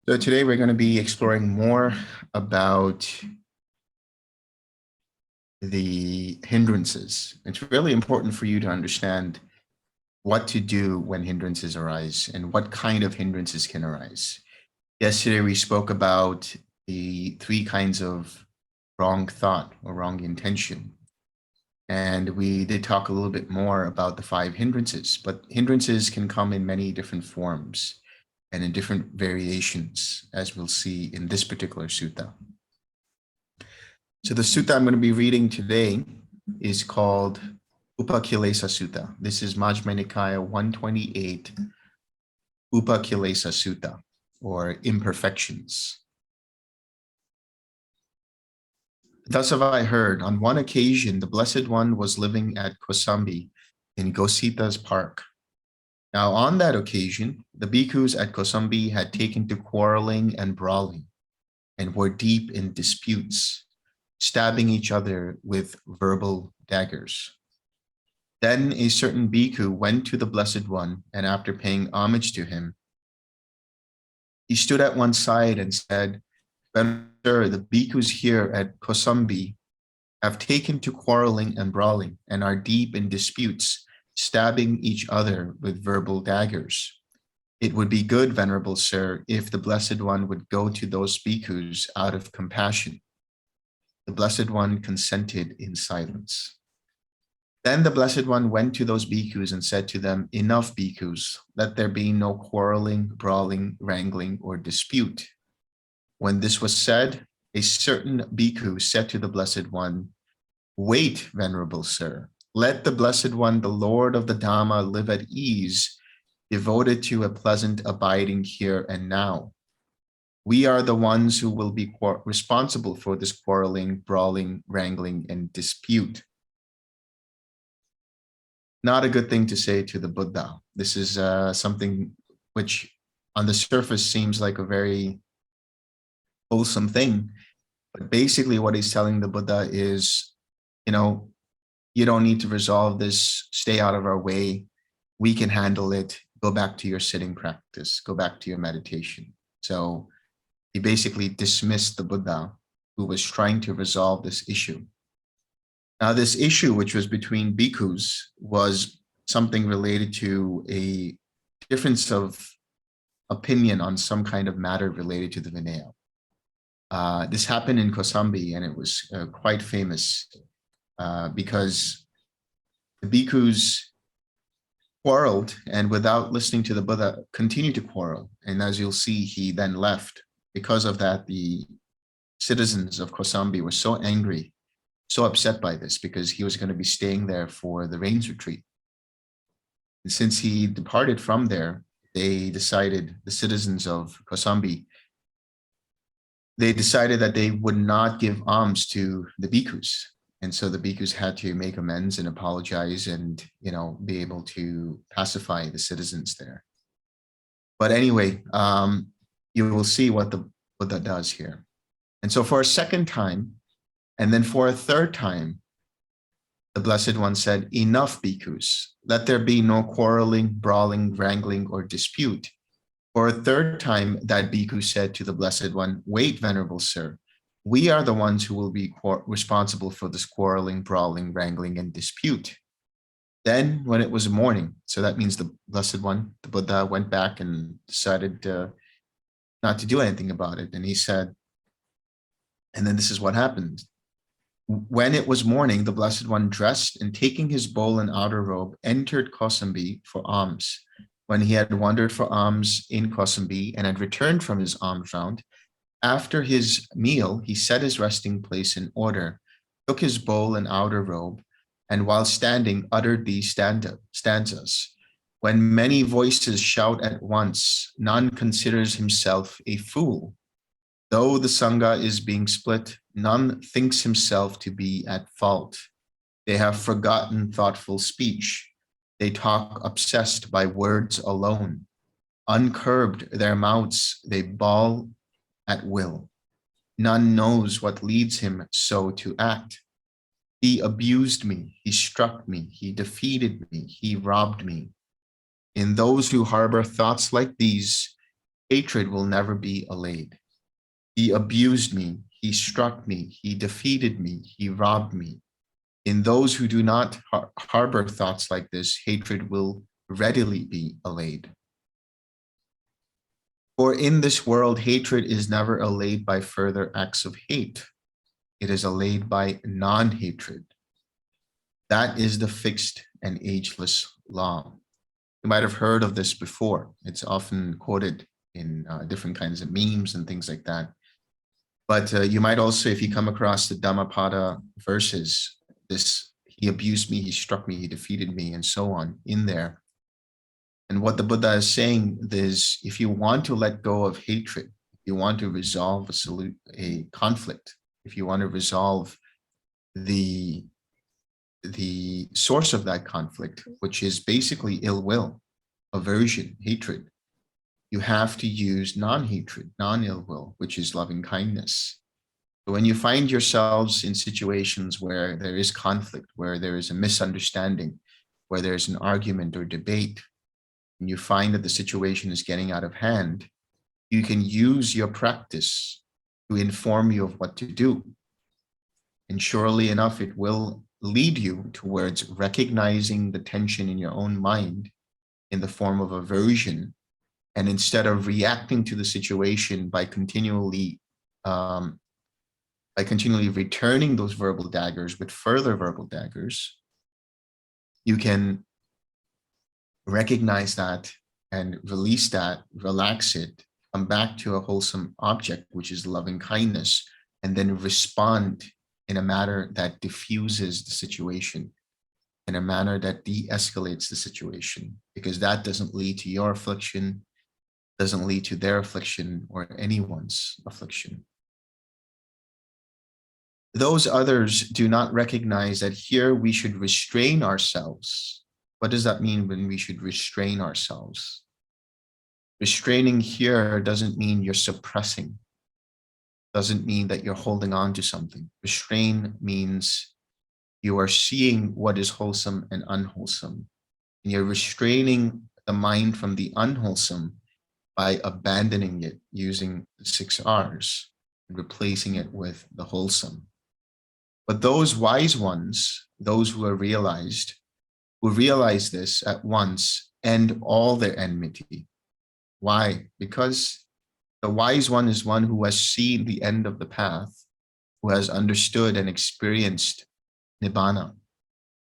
So today we're going to be exploring more about the hindrances. It's really important for you to understand what to do when hindrances arise and what kind of hindrances can arise. Yesterday we spoke about the three kinds of wrong thought or wrong intention. And we did talk a little bit more about the five hindrances, but hindrances can come in many different forms and in different variations, as we'll see in this particular sutta. So the sutta I'm going to be reading today is called Upakkilesasutta. This is Majjhima Nikaya 128, Upakkilesasutta, or imperfections. Thus have I heard, on one occasion, the Blessed One was living at Kosambi in Gosita's park. Now, on that occasion, the bhikkhus at Kosambi had taken to quarreling and brawling and were deep in disputes, stabbing each other with verbal daggers. Then a certain bhikkhu went to the Blessed One, and after paying homage to him, he stood at one side and said, "Sir, the bhikkhus here at Kosambi have taken to quarreling and brawling and are deep in disputes, stabbing each other with verbal daggers. It would be good, Venerable Sir, if the Blessed One would go to those bhikkhus out of compassion." The Blessed One consented in silence. Then the Blessed One went to those bhikkhus and said to them, "Enough, bhikkhus, let there be no quarreling, brawling, wrangling, or dispute." When this was said, a certain bhikkhu said to the Blessed One, "Wait, Venerable Sir, let the Blessed One, the Lord of the Dhamma, live at ease, devoted to a pleasant abiding here and now. We are the ones who will be responsible for this quarreling, brawling, wrangling, and dispute." Not a good thing to say to the Buddha. This is something which on the surface seems like a very wholesome thing. But basically what he's telling the Buddha is, you don't need to resolve this, stay out of our way. We can handle it. Go back to your sitting practice, go back to your meditation. So he basically dismissed the Buddha who was trying to resolve this issue. Now, this issue, which was between bhikkhus, was something related to a difference of opinion on some kind of matter related to the Vinaya. This happened in Kosambi, and it was quite famous because the bhikkhus quarreled, and without listening to the Buddha, continued to quarrel. And as you'll see, he then left. Because of that, the citizens of Kosambi were so angry, so upset by this, because he was going to be staying there for the rains retreat. And since he departed from there, they decided, the citizens of Kosambi, they decided that they would not give alms to the bhikkhus. And so the bhikkhus had to make amends and apologize and, be able to pacify the citizens there. But anyway, you will see what the Buddha does here. And so for a second time, and then for a third time, the Blessed One said, "Enough, bhikkhus. Let there be no quarreling, brawling, wrangling, or dispute." For a third time, that bhikkhu said to the Blessed One, "Wait, Venerable Sir. We are the ones who will be responsible for this quarreling, brawling, wrangling, and dispute." Then when it was morning, so that means the Blessed One, the Buddha, went back and decided not to do anything about it. And he said, and then this is what happened. When it was morning, the Blessed One dressed and taking his bowl and outer robe, entered Kosambi for alms. When he had wandered for alms in Kosambi and had returned from his alms round, after his meal, he set his resting place in order, took his bowl and outer robe, and while standing, uttered these stanzas. When many voices shout at once, none considers himself a fool. Though the Sangha is being split, none thinks himself to be at fault. They have forgotten thoughtful speech. They talk obsessed by words alone. Uncurbed their mouths, they bawl at will. None knows what leads him so to act. He abused me, he struck me, he defeated me, he robbed me. In those who harbor thoughts like these, hatred will never be allayed. He abused me, he struck me, he defeated me, he robbed me. In those who do not harbor thoughts like this, hatred will readily be allayed. For in this world, hatred is never allayed by further acts of hate. It is allayed by non-hatred. That is the fixed and ageless law. You might have heard of this before. It's often quoted in different kinds of memes and things like that. But you might also, if you come across the Dhammapada verses, this, he abused me, he struck me, he defeated me, and so on in there. And what the Buddha is saying is, if you want to let go of hatred, if you want to resolve a conflict, if you want to resolve the source of that conflict, which is basically ill will, aversion, hatred, you have to use non-hatred, non-ill will, which is loving kindness. So when you find yourselves in situations where there is conflict, where there is a misunderstanding, where there's an argument or debate, and you find that the situation is getting out of hand, you can use your practice to inform you of what to do. And surely enough, it will lead you towards recognizing the tension in your own mind in the form of aversion. And instead of reacting to the situation by continually returning those verbal daggers with further verbal daggers, you can recognize that and release that, relax it, come back to a wholesome object, which is loving kindness, and then respond in a manner that diffuses the situation, in a manner that de-escalates the situation, because that doesn't lead to your affliction, doesn't lead to their affliction or anyone's affliction. Those others do not recognize that here we should restrain ourselves. What does that mean when we should restrain ourselves? Restraining here doesn't mean you're suppressing, doesn't mean that you're holding on to something. Restrain means you are seeing what is wholesome and unwholesome. And you're restraining the mind from the unwholesome by abandoning it using the 6 R's and replacing it with the wholesome. But those wise ones, those who realize this at once, end all their enmity. Why? Because the wise one is one who has seen the end of the path, who has understood and experienced Nibbana,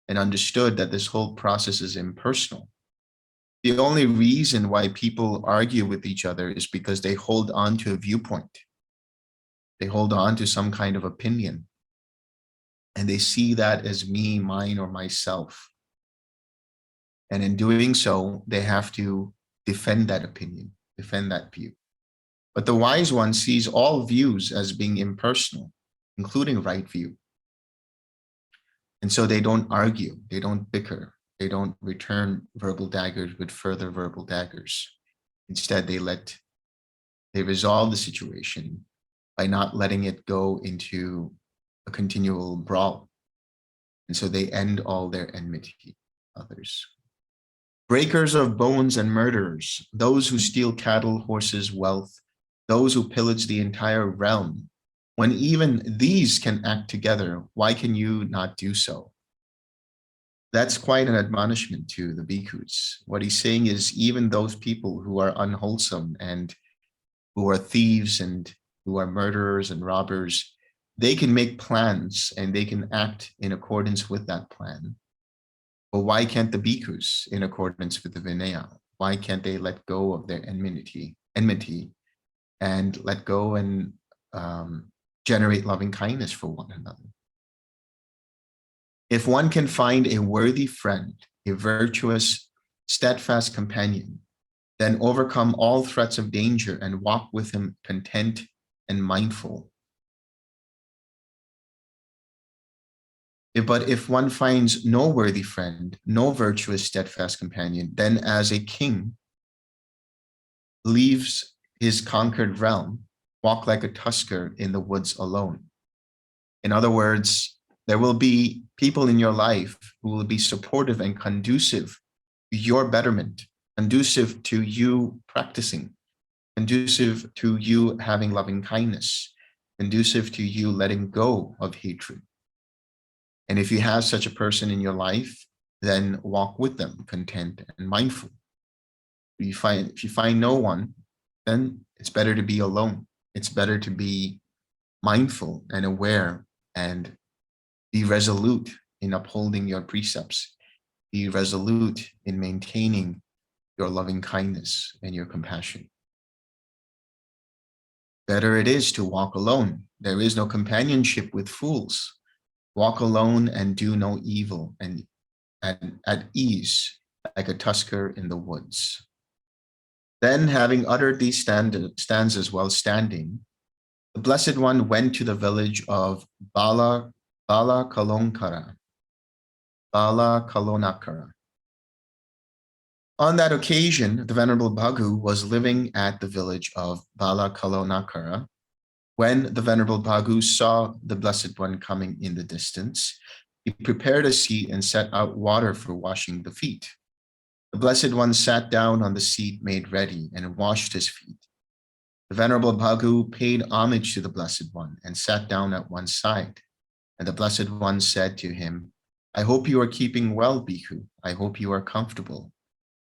and understood that this whole process is impersonal. The only reason why people argue with each other is because they hold on to a viewpoint. They hold on to some kind of opinion. And they see that as me, mine, or myself. And in doing so, they have to defend that opinion, defend that view. But the wise one sees all views as being impersonal, including right view. And so they don't argue, they don't bicker, they don't return verbal daggers with further verbal daggers. Instead, they resolve the situation by not letting it go into a continual brawl. And so they end all their enmity to others. Breakers of bones and murderers, those who steal cattle, horses, wealth, those who pillage the entire realm, when even these can act together, why can you not do so? That's quite an admonishment to the bhikkhus. What he's saying is, even those people who are unwholesome and who are thieves and who are murderers and robbers, they can make plans and they can act in accordance with that plan. But why can't the bhikkhus, in accordance with the Vinaya, why can't they let go of their enmity and let go and generate loving kindness for one another? If one can find a worthy friend, a virtuous, steadfast companion, then overcome all threats of danger and walk with him content and mindful. But if one finds no worthy friend, no virtuous, steadfast companion, then as a king leaves his conquered realm, walk like a tusker in the woods alone. In other words, there will be people in your life who will be supportive and conducive to your betterment, conducive to you practicing. conducive to you having loving kindness, conducive to you letting go of hatred. And if you have such a person in your life, then walk with them, content and mindful. If you find no one, then it's better to be alone. It's better to be mindful and aware and be resolute in upholding your precepts. Be resolute in maintaining your loving kindness and your compassion. Better it is to walk alone. There is no companionship with fools. Walk alone and do no evil, and at ease, like a tusker in the woods. Then, having uttered these stanzas while standing, the Blessed One went to the village of Balakalonkara. On that occasion, the Venerable Bhagu was living at the village of Balakalonakara. When the Venerable Bhagu saw the Blessed One coming in the distance, he prepared a seat and set out water for washing the feet. The Blessed One sat down on the seat made ready and washed his feet. The Venerable Bhagu paid homage to the Blessed One and sat down at one side. And the Blessed One said to him, I hope you are keeping well, Bhikkhu. I hope you are comfortable.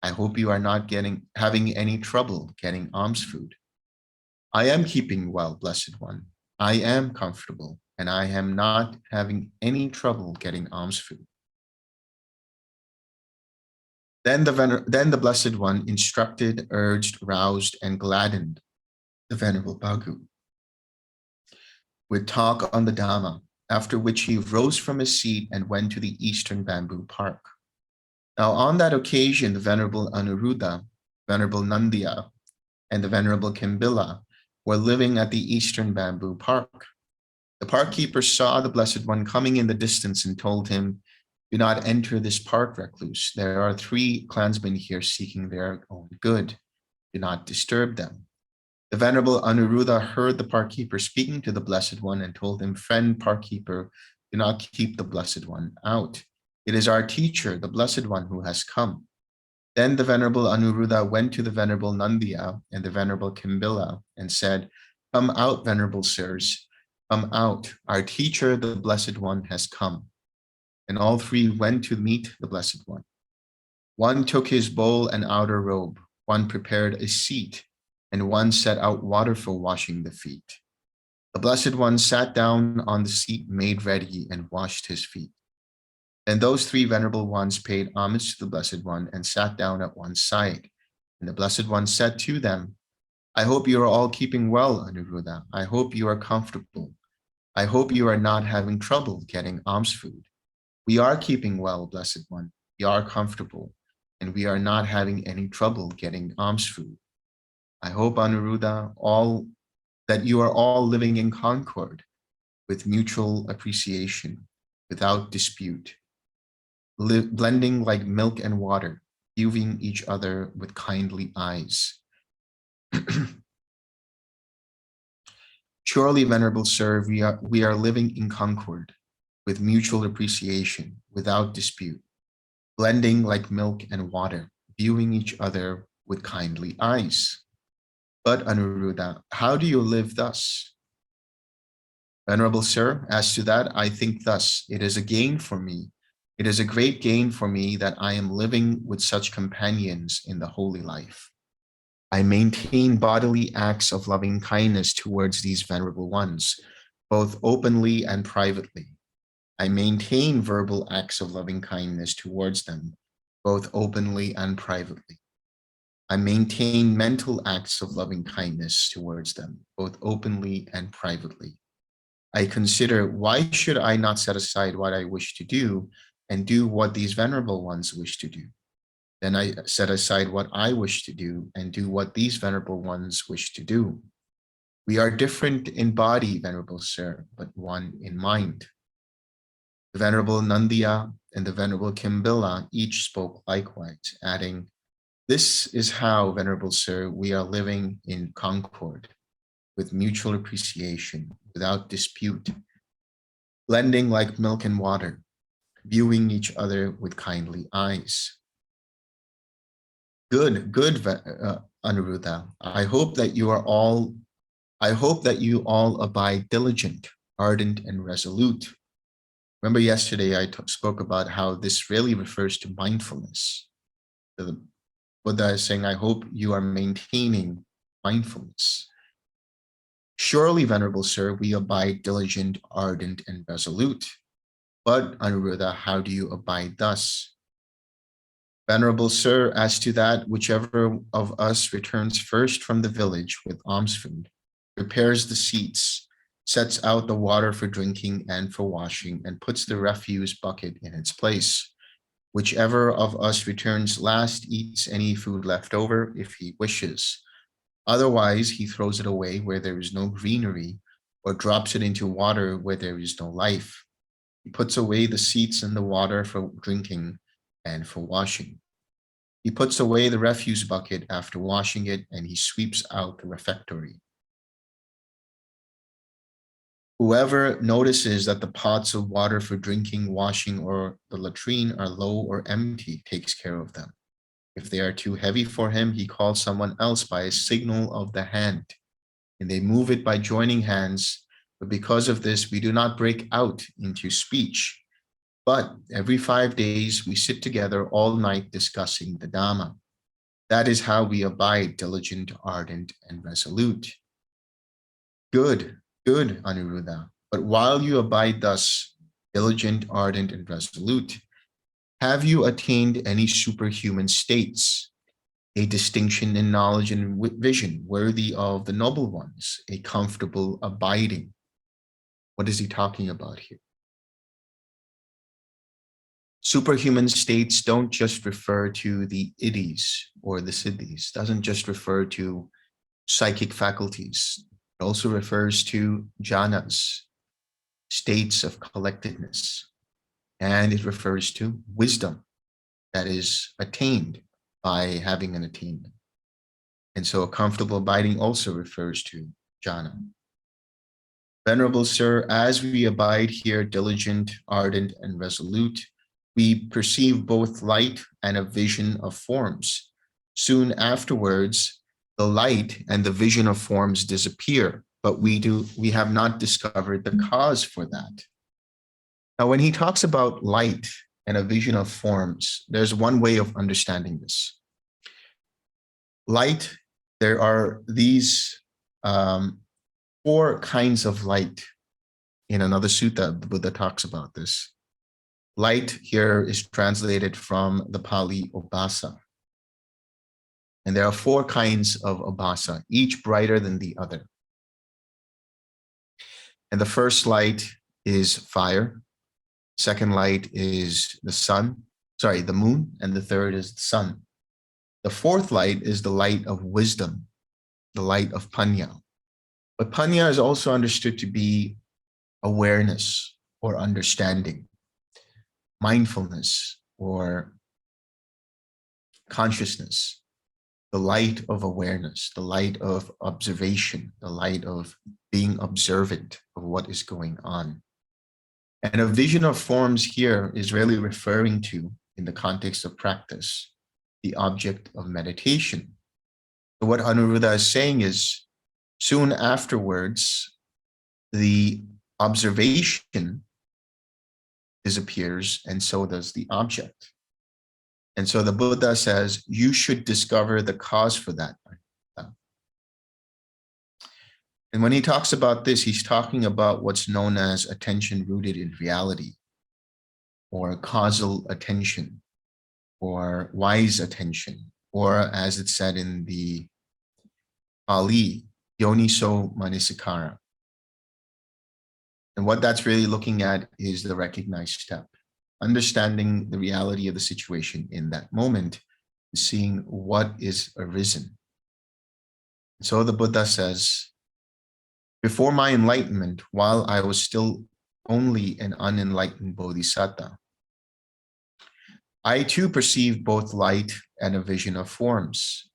I hope you are not having any trouble getting alms food. I am keeping well, Blessed One. I am comfortable, and I am not having any trouble getting alms food. Then the Blessed One instructed, urged, roused, and gladdened the Venerable Bhagu with talk on the Dhamma, after which he rose from his seat and went to the eastern bamboo park. Now on that occasion, the Venerable Anuruddha, Venerable Nandiya, and the Venerable Kimbila were living at the eastern bamboo park. The park keeper saw the Blessed One coming in the distance and told him, do not enter this park, recluse. There are 3 clansmen here seeking their own good. Do not disturb them. The Venerable Anuruddha heard the park keeper speaking to the Blessed One and told him, friend park keeper, do not keep the Blessed One out. It is our teacher, the Blessed One, who has come. Then the Venerable Anuruddha went to the Venerable Nandiya and the Venerable Kimbila and said, come out, Venerable Sirs, come out. Our teacher, the Blessed One, has come. And all 3 went to meet the Blessed One. One took his bowl and outer robe, one prepared a seat, and one set out water for washing the feet. The Blessed One sat down on the seat made ready and washed his feet. And those 3 venerable ones paid homage to the Blessed One and sat down at one side. And the Blessed One said to them, I hope you are all keeping well, Anuruddha. I hope you are comfortable. I hope you are not having trouble getting alms food. We are keeping well, Blessed One. We are comfortable, and we are not having any trouble getting alms food. I hope, Anuruddha, that you are all living in concord with mutual appreciation, without dispute, blending like milk and water, viewing each other with kindly eyes. Surely, Venerable Sir, we are living in concord with mutual appreciation, without dispute, blending like milk and water, viewing each other with kindly eyes. But Anuruddha, how do you live thus? Venerable Sir, as to that, I think thus, it is a gain for me. It is a great gain for me that I am living with such companions in the holy life. I maintain bodily acts of loving kindness towards these venerable ones, both openly and privately. I maintain verbal acts of loving kindness towards them, both openly and privately. I maintain mental acts of loving kindness towards them, both openly and privately. I consider, why should I not set aside what I wish to do and do what these venerable ones wish to do? Then I set aside what I wish to do and do what these venerable ones wish to do. We are different in body, Venerable Sir, but one in mind. The Venerable Nandiya and the Venerable Kimbila each spoke likewise, adding, this is how, Venerable Sir, we are living in concord, with mutual appreciation, without dispute, blending like milk and water, viewing each other with kindly eyes. Good, Anuruddha, I hope that you all abide diligent, ardent, and resolute. Remember yesterday I spoke about how this really refers to mindfulness. The Buddha is saying, I hope you are maintaining mindfulness. Surely, Venerable Sir, we abide diligent, ardent, and resolute. But, Anuruddha, how do you abide thus? Venerable Sir, as to that, whichever of us returns first from the village with alms food, prepares the seats, sets out the water for drinking and for washing, and puts the refuse bucket in its place. Whichever of us returns last eats any food left over if he wishes. Otherwise, he throws it away where there is no greenery, or drops it into water where there is no life. He puts away the seats and the water for drinking and for washing. He puts away the refuse bucket after washing it, and he sweeps out the refectory. Whoever notices that the pots of water for drinking, washing, or the latrine are low or empty takes care of them. If they are too heavy for him, he calls someone else by a signal of the hand, and they move it by joining hands. But because of this, we do not break out into speech. But every 5 days, we sit together all night discussing the Dhamma. That is how we abide diligent, ardent, and resolute. Good, good, Anuruddha. But while you abide thus, diligent, ardent, and resolute, have you attained any superhuman states, a distinction in knowledge and vision worthy of the noble ones, a comfortable abiding? What is he talking about here? Superhuman states don't just refer to the iddhis or the siddhis, doesn't just refer to psychic faculties. It also refers to jhanas, states of collectedness, and it refers to wisdom that is attained by having an attainment. And so a comfortable abiding also refers to jhana. Venerable Sir, as we abide here diligent, ardent, and resolute, we perceive both light and a vision of forms. Soon afterwards, the light and the vision of forms disappear, but we have not discovered the cause for that. Now, when he talks about light and a vision of forms, there's one way of understanding this. Light, there are these 4 kinds of light. In another sutta, the Buddha talks about this. Light here is translated from the Pali obhasa. And there are 4 kinds of obhasa, each brighter than the other. And the first light is fire. Second light is the moon, and the third is the sun. The fourth light is the light of wisdom, the light of panya. But panya is also understood to be awareness or understanding, mindfulness or consciousness, the light of awareness, the light of observation, the light of being observant of what is going on. And a vision of forms here is really referring to, in the context of practice, the object of meditation. So what Anuruddha is saying is, soon afterwards, the observation disappears, and so does the object. And so the Buddha says, you should discover the cause for that. And when he talks about this, he's talking about what's known as attention rooted in reality, or causal attention, or wise attention, or as it's said in the Pali, yoniso manasikara. And what that's really looking at is the recognized step, understanding the reality of the situation in that moment, seeing what is arisen. So the Buddha says, before my enlightenment, while I was still only an unenlightened bodhisattva, I too perceived both light and a vision of forms.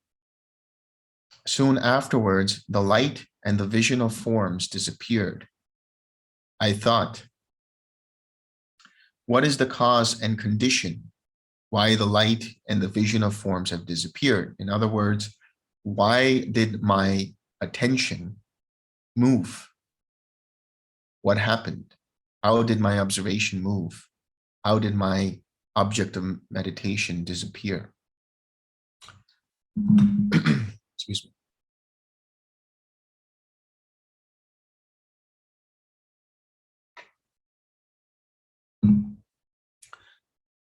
Soon afterwards, the light and the vision of forms disappeared. I thought, what is the cause and condition why the light and the vision of forms have disappeared? In other words, why did my attention move? What happened? How did my observation move? How did my object of meditation disappear? Excuse me.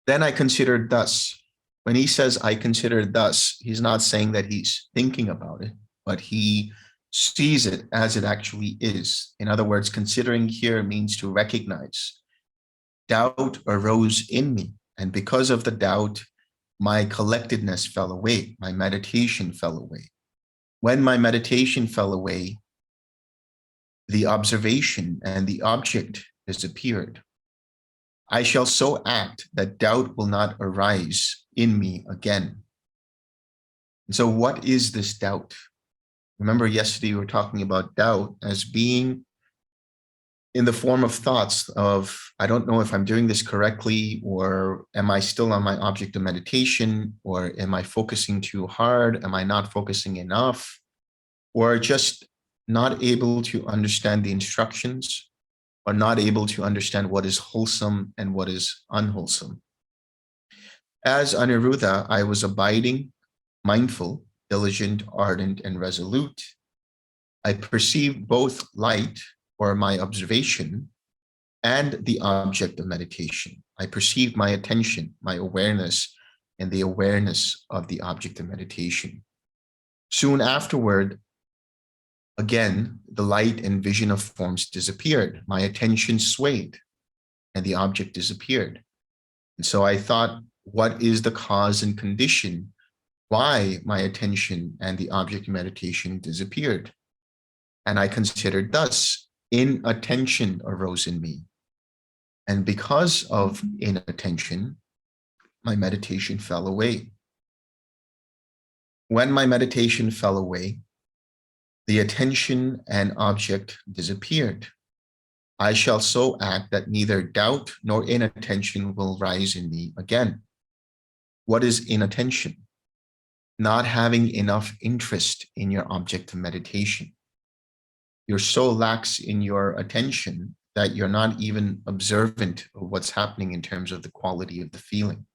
Then I considered thus. When he says I considered thus, he's not saying that he's thinking about it, but he sees it as it actually is. In other words, considering here means to recognize. Doubt arose in me, and because of the doubt, my collectedness fell away, my meditation fell away. When my meditation fell away, the observation and the object disappeared. I shall so act that doubt will not arise in me again. And so what is this doubt? Remember yesterday we were talking about doubt as being in the form of thoughts of, I don't know if I'm doing this correctly, or am I still on my object of meditation, or am I focusing too hard? Am I not focusing enough? Or just not able to understand the instructions, or not able to understand what is wholesome and what is unwholesome. As Aniruddha, I was abiding, mindful, diligent, ardent, and resolute. I perceived both light, or my observation, and the object of meditation. I perceived my attention, my awareness, and the awareness of the object of meditation. Soon afterward, again, the light and vision of forms disappeared. My attention swayed, and the object disappeared. And so I thought, what is the cause and condition why my attention and the object of meditation disappeared? And I considered thus, inattention arose in me. And because of inattention, my meditation fell away. When my meditation fell away, the attention and object disappeared. I shall so act that neither doubt nor inattention will rise in me again. What is inattention? Not having enough interest in your object of meditation. You're so lax in your attention that you're not even observant of what's happening in terms of the quality of the feeling.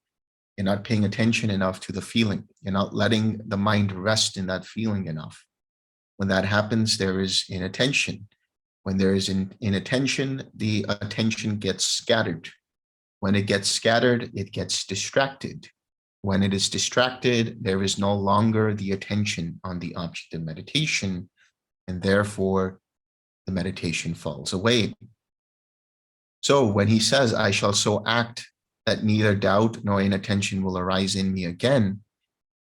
You're not paying attention enough to the feeling. You're not letting the mind rest in that feeling enough. When that happens, there is inattention. When there is inattention, the attention gets scattered. When it gets scattered, it gets distracted. When it is distracted, there is no longer the attention on the object of meditation, and therefore the meditation falls away. So when he says, I shall so act that neither doubt nor inattention will arise in me again,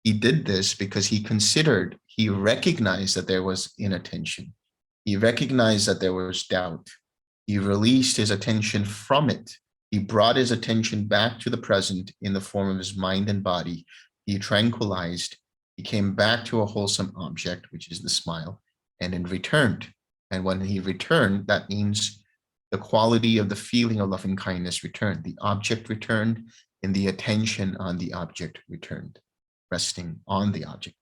he did this because he considered, he recognized that there was inattention. He recognized that there was doubt. He released his attention from it. He brought his attention back to the present in the form of his mind and body. He tranquilized. He came back to a wholesome object, which is the smile, and then returned. And when he returned, that means the quality of the feeling of loving kindness returned. The object returned, and the attention on the object returned, resting on the object.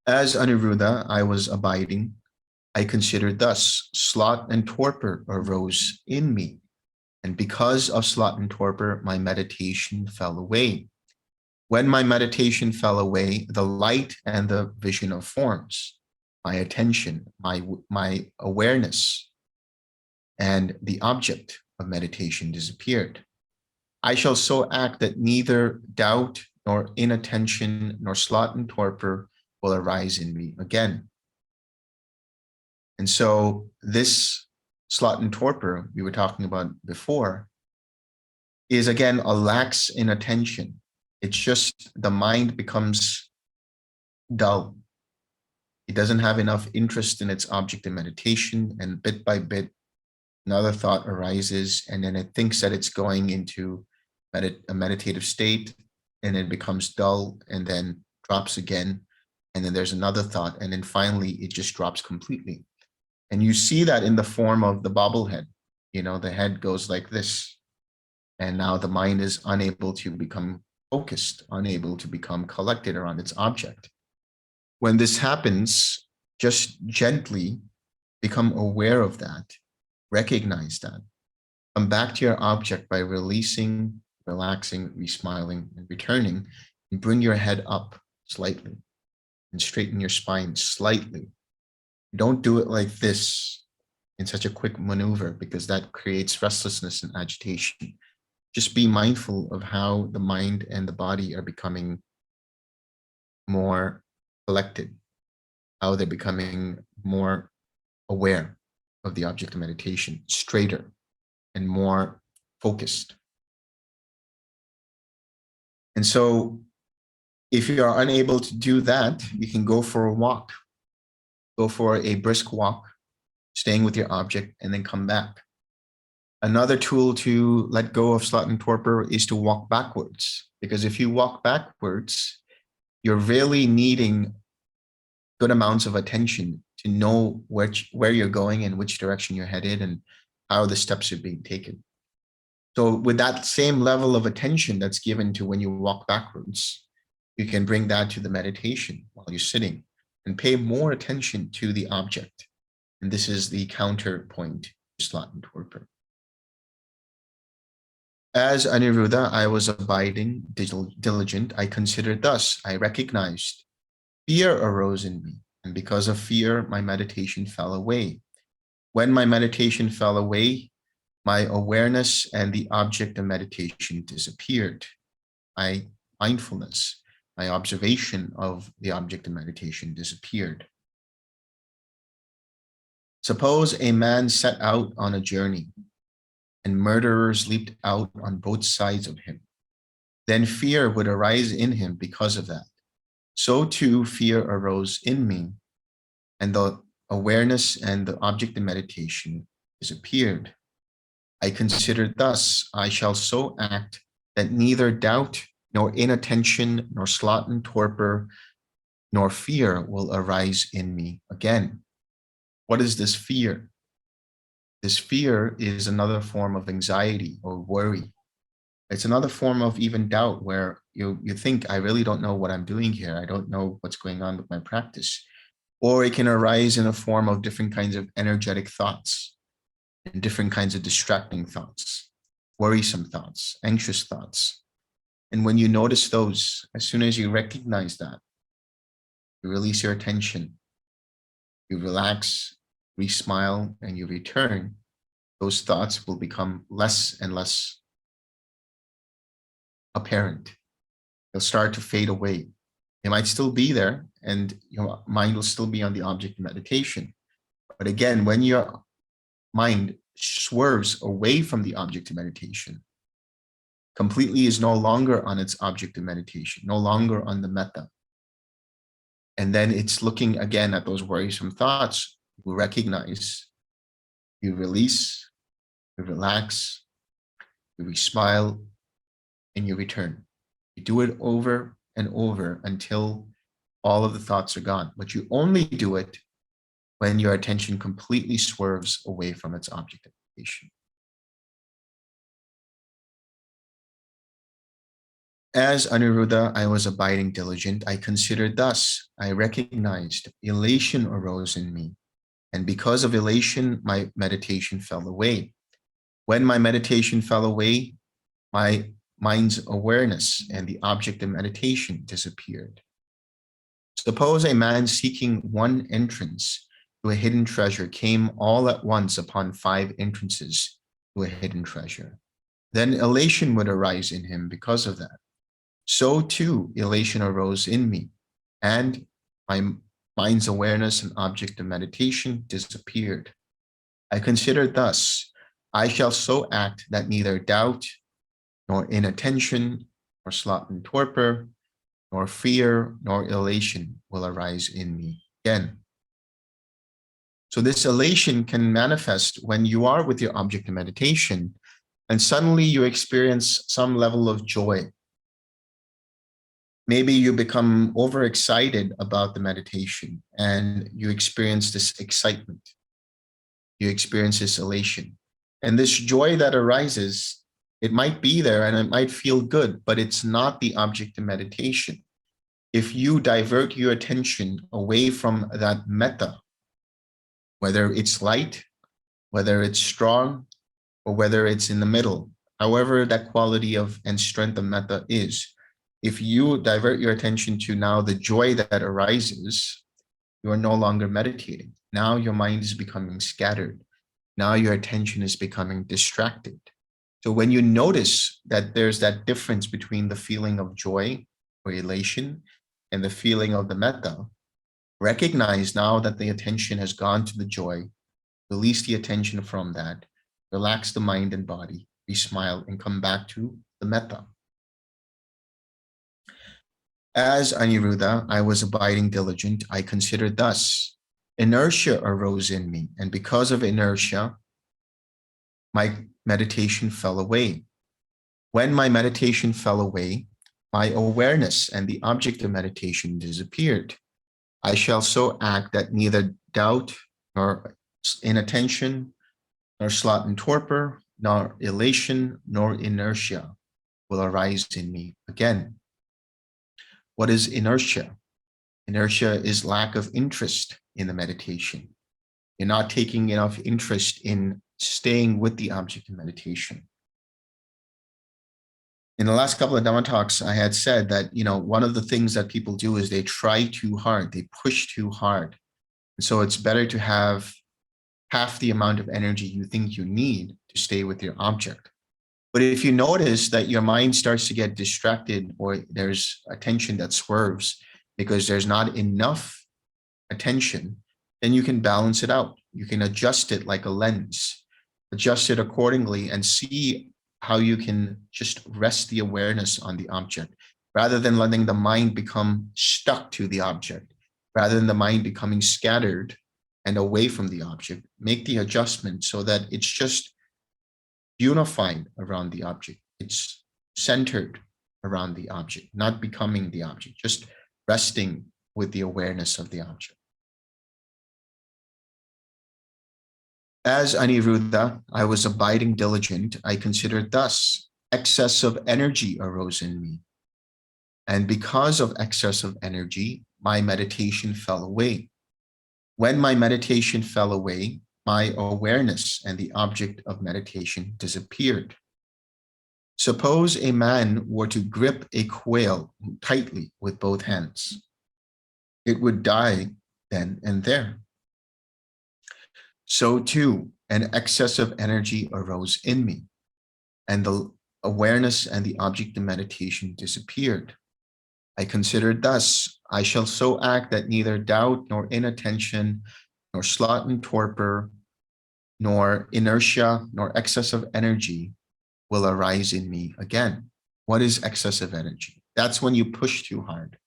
As Aniruddha, I was abiding. I considered thus, sloth and torpor arose in me. And because of sloth and torpor, my meditation fell away. When my meditation fell away, the light and the vision of forms, my attention, my awareness, and the object of meditation disappeared. I shall so act that neither doubt nor inattention nor sloth and torpor will arise in me again. And so this sloth and torpor we were talking about before is again a lax inattention. It's just the mind becomes dull. It doesn't have enough interest in its object of meditation, and bit by bit, another thought arises, and then it thinks that it's going into a meditative state, and it becomes dull, and then drops again, and then there's another thought, and then finally it just drops completely. And you see that in the form of the bobblehead. You know, the head goes like this, and now the mind is unable to become focused, unable to become collected around its object. When this happens, just gently become aware of that, recognize that. Come back to your object by releasing, relaxing, resmiling, and returning, and bring your head up slightly and straighten your spine slightly. Don't do it like this in such a quick maneuver, because that creates restlessness and agitation. Just be mindful of how the mind and the body are becoming more collected, how they're becoming more aware of the object of meditation, straighter and more focused. And so if you are unable to do that, you can go for a walk. Go for a brisk walk, staying with your object, and then come back. Another tool to let go of sloth and torpor is to walk backwards. Because if you walk backwards, you're really needing good amounts of attention to know where you're going and which direction you're headed and how the steps are being taken. So with that same level of attention that's given to when you walk backwards, you can bring that to the meditation while you're sitting and pay more attention to the object. And this is the counterpoint to sloth and torpor. As Aniruddha, I was abiding, diligent. I considered thus. I recognized fear arose in me, and because of fear, my meditation fell away. When my meditation fell away, my awareness and the object of meditation disappeared. My mindfulness, my observation of the object of meditation disappeared. Suppose a man set out on a journey and murderers leaped out on both sides of him. Then fear would arise in him because of that. So too, fear arose in me, and the awareness and the object of meditation disappeared. I considered thus, I shall so act that neither doubt, nor inattention, nor sloth and torpor, nor fear will arise in me again. What is this fear? This fear is another form of anxiety or worry. It's another form of even doubt where you think, I really don't know what I'm doing here. I don't know what's going on with my practice. Or it can arise in a form of different kinds of energetic thoughts and different kinds of distracting thoughts, worrisome thoughts, anxious thoughts. And when you notice those, as soon as you recognize that, you release your attention, you relax, re-smile, and you return, those thoughts will become less and less apparent. They'll start to fade away. They might still be there, and your mind will still be on the object of meditation. But again, when your mind swerves away from the object of meditation, completely is no longer on its object of meditation, no longer on the metta. And then it's looking again at those worrisome thoughts. You recognize, you release, you relax, you smile, and you return. You do it over and over until all of the thoughts are gone. But you only do it when your attention completely swerves away from its object of meditation. As Aniruddha, I was abiding diligent. I considered thus. I recognized elation arose in me. And because of elation, my meditation fell away. When my meditation fell away, my mind's awareness and the object of meditation disappeared. Suppose a man seeking one entrance to a hidden treasure came all at once upon 5 entrances to a hidden treasure. Then elation would arise in him because of that. So too, elation arose in me, and my mind's awareness and object of meditation disappeared. I considered thus, I shall so act that neither doubt, nor inattention, nor sloth and torpor, nor fear, nor elation will arise in me again. So this elation can manifest when you are with your object of meditation, and suddenly you experience some level of joy. Maybe you become overexcited about the meditation and you experience this excitement. You experience this elation. And this joy that arises It might be there and it might feel good, but it's not the object of meditation. If you divert your attention away from that metta, whether it's light, whether it's strong, or whether it's in the middle, however that quality of and strength of metta is, if you divert your attention to now the joy that arises, you are no longer meditating. Now your mind is becoming scattered. Now your attention is becoming distracted. So when you notice that there's that difference between the feeling of joy or elation and the feeling of the metta, recognize now that the attention has gone to the joy, release the attention from that, relax the mind and body, be smile, and come back to the metta. As Aniruddha, I was abiding diligent, I considered thus. Inertia arose in me, and because of inertia, my meditation fell away. When my meditation fell away, my awareness and the object of meditation disappeared. I shall so act that neither doubt nor inattention, nor sloth and torpor, nor elation, nor inertia will arise in me again. What is inertia? Inertia is lack of interest in the meditation. You're not taking enough interest in staying with the object of meditation. In the last couple of Dhamma talks, I had said that, one of the things that people do is they try too hard, they push too hard. And so it's better to have half the amount of energy you think you need to stay with your object. But if you notice that your mind starts to get distracted or there's attention that swerves because there's not enough attention, then you can balance it out. You can adjust it like a lens, adjust it accordingly and see how you can just rest the awareness on the object rather than letting the mind become stuck to the object, rather than the mind becoming scattered and away from the object. Make the adjustment so that it's just unified around the object. It's centered around the object, not becoming the object, just resting with the awareness of the object. As Aniruddha, I was abiding diligent, I considered thus, excess of energy arose in me. And because of excess of energy, my meditation fell away. When my meditation fell away, my awareness and the object of meditation disappeared. Suppose a man were to grip a quail tightly with both hands. It would die then and there. So too, an excess of energy arose in me, and the awareness and the object of meditation disappeared. I considered thus, I shall so act that neither doubt nor inattention, nor sloth and torpor, nor inertia, nor excess of energy will arise in me again. What is excess of energy? That's when you push too hard.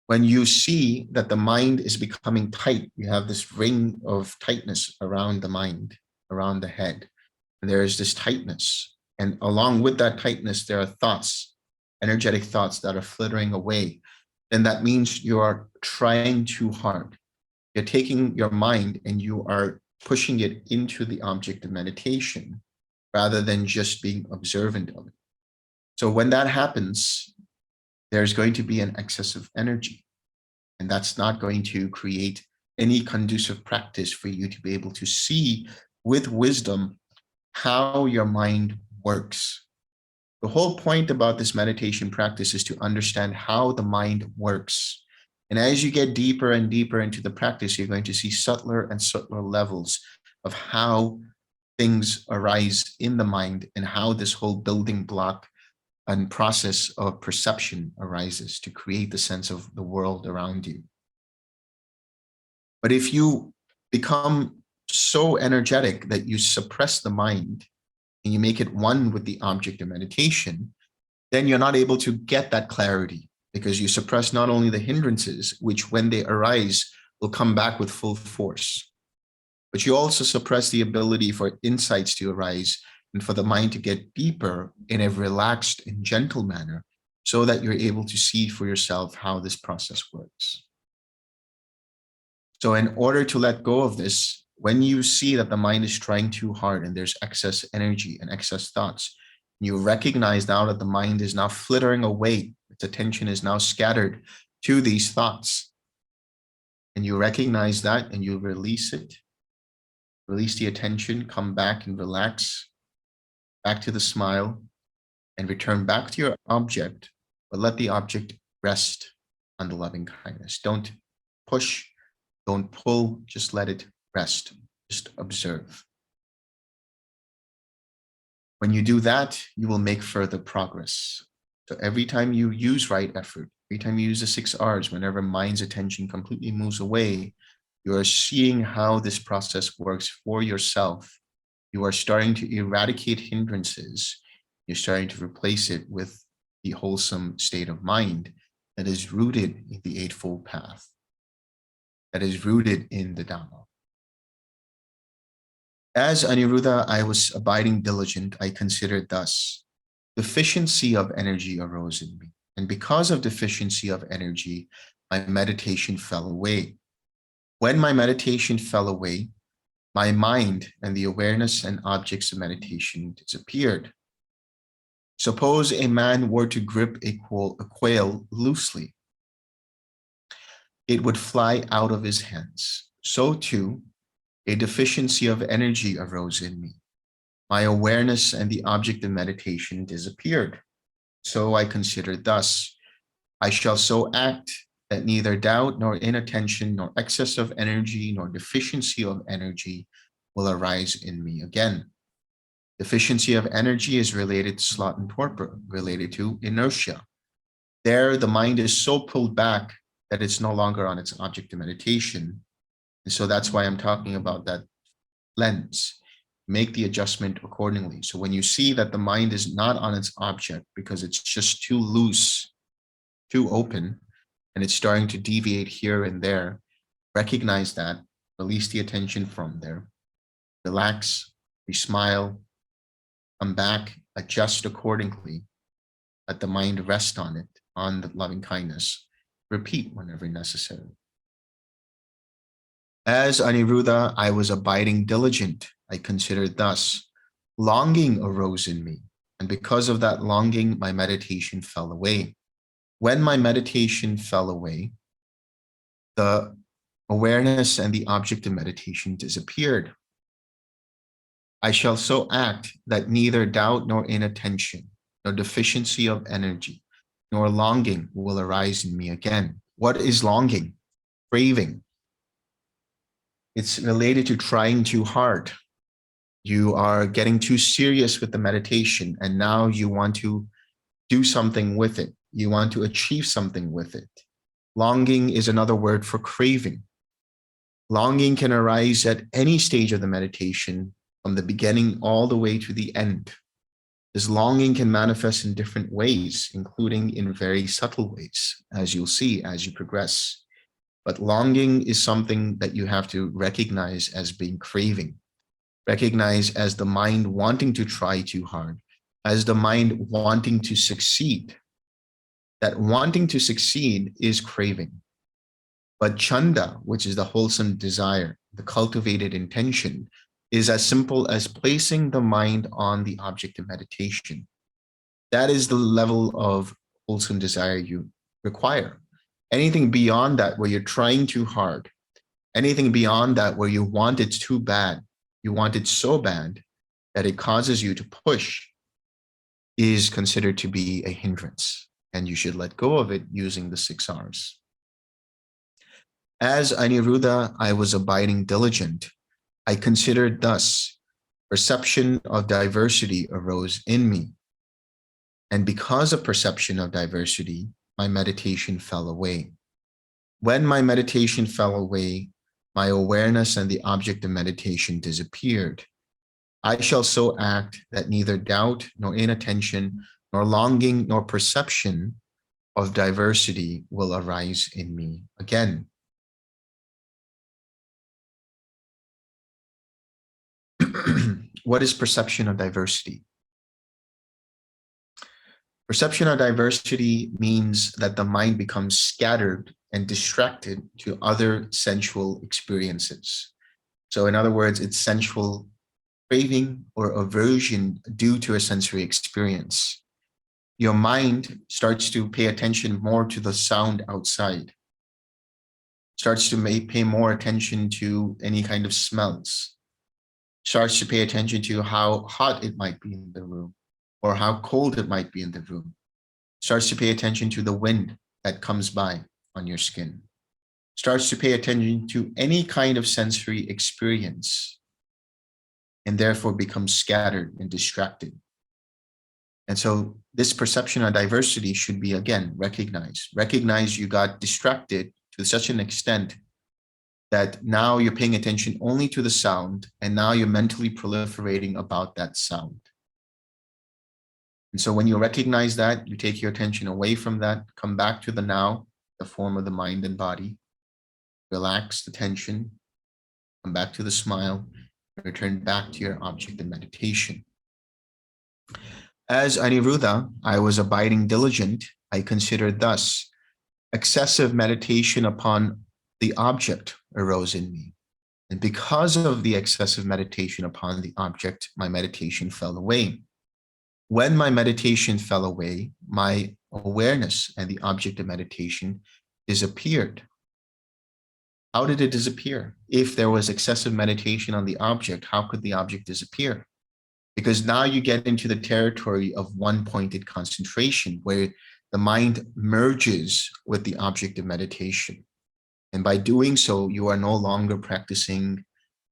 When you see that the mind is becoming tight, you have this ring of tightness around the mind, around the head. And there is this tightness. And along with that tightness, there are thoughts, energetic thoughts that are flittering away. Then that means you are trying too hard. You're taking your mind and you are pushing it into the object of meditation rather than just being observant of it. So when that happens, there's going to be an excess of energy. And that's not going to create any conducive practice for you to be able to see with wisdom how your mind works. The whole point about this meditation practice is to understand how the mind works. And as you get deeper and deeper into the practice, you're going to see subtler and subtler levels of how things arise in the mind and how this whole building block and process of perception arises to create the sense of the world around you. But if you become so energetic that you suppress the mind and you make it one with the object of meditation, then you're not able to get that clarity because you suppress not only the hindrances, which when they arise will come back with full force, but you also suppress the ability for insights to arise and for the mind to get deeper in a relaxed and gentle manner so that you're able to see for yourself how this process works. So in order to let go of this, when you see that the mind is trying too hard and there's excess energy and excess thoughts, You recognize now that the mind is now flittering away. Its attention is now scattered to these thoughts. And you recognize that and you release it. Release the attention, come back and relax, back to the smile, and return back to your object, but let the object rest on the loving kindness. Don't push, don't pull, just let it rest. Just observe. When you do that, you will make further progress. So every time you use right effort, every time you use the 6 R's, whenever mind's attention completely moves away, you are seeing how this process works for yourself. You are starting to eradicate hindrances. You're starting to replace it with the wholesome state of mind that is rooted in the Eightfold Path, that is rooted in the Dhamma. As Aniruddha, I was abiding diligent, I considered thus, deficiency of energy arose in me. And because of deficiency of energy, my meditation fell away. When my meditation fell away, my mind and the awareness and objects of meditation disappeared. Suppose a man were to grip a quail loosely. It would fly out of his hands. So too, a deficiency of energy arose in me. My awareness and the object of meditation disappeared. So I considered thus, I shall so act that neither doubt nor inattention nor excess of energy nor deficiency of energy will arise in me again. Deficiency of energy is related to sloth and torpor, related to inertia. There, the mind is so pulled back that it's no longer on its object of meditation. And so that's why I'm talking about that lens. Make the adjustment accordingly. So when you see that the mind is not on its object because it's just too loose, too open, and it's starting to deviate here and there, recognize that, release the attention from there, relax, we smile, come back, adjust accordingly, let the mind rest on it, on the loving kindness, repeat whenever necessary. As Aniruddha, I was abiding diligent, I considered thus, longing arose in me, and because of that longing, my meditation fell away. When my meditation fell away, the awareness and the object of meditation disappeared. I shall so act that neither doubt nor inattention, nor deficiency of energy, nor longing will arise in me again. What is longing? Craving. It's related to trying too hard. You are getting too serious with the meditation, and now you want to do something with it. You want to achieve something with it. Longing is another word for craving. Longing can arise at any stage of the meditation, from the beginning all the way to the end. This longing can manifest in different ways, including in very subtle ways, as you'll see as you progress. But longing is something that you have to recognize as being craving, recognize as the mind wanting to try too hard, as the mind wanting to succeed. That wanting to succeed is craving. But chanda, which is the wholesome desire, the cultivated intention, is as simple as placing the mind on the object of meditation. That is the level of wholesome desire you require. Anything beyond that, where you're trying too hard, anything beyond that, where you want it too bad, you want it so bad that it causes you to push, is considered to be a hindrance, and you should let go of it using the 6 R's. As Aniruddha, I was abiding diligent. I considered thus, perception of diversity arose in me. And because of perception of diversity, my meditation fell away. When my meditation fell away, my awareness and the object of meditation disappeared. I shall so act that neither doubt, nor inattention, nor longing, nor perception of diversity will arise in me again. What is perception of diversity? Perception of diversity means that the mind becomes scattered and distracted to other sensual experiences. So in other words, it's sensual craving or aversion due to a sensory experience, your mind starts to pay attention more to the sound outside, starts to pay more attention to any kind of smells, starts to pay attention to how hot it might be in the room or how cold it might be in the room, starts to pay attention to the wind that comes by on your skin, starts to pay attention to any kind of sensory experience, and therefore becomes scattered and distracted. And so this perception of diversity should be, again, recognized. Recognize you got distracted to such an extent that now you're paying attention only to the sound, and now you're mentally proliferating about that sound. And so when you recognize that, you take your attention away from that, come back to the now, the form of the mind and body, relax the tension, come back to the smile, return back to your object of meditation. As Aniruddha, I was abiding diligent, I considered thus, excessive meditation upon the object arose in me. And because of the excessive meditation upon the object, my meditation fell away. When my meditation fell away, my awareness and the object of meditation disappeared. How did it disappear? If there was excessive meditation on the object, how could the object disappear? Because now you get into the territory of one-pointed concentration, where the mind merges with the object of meditation. And by doing so, you are no longer practicing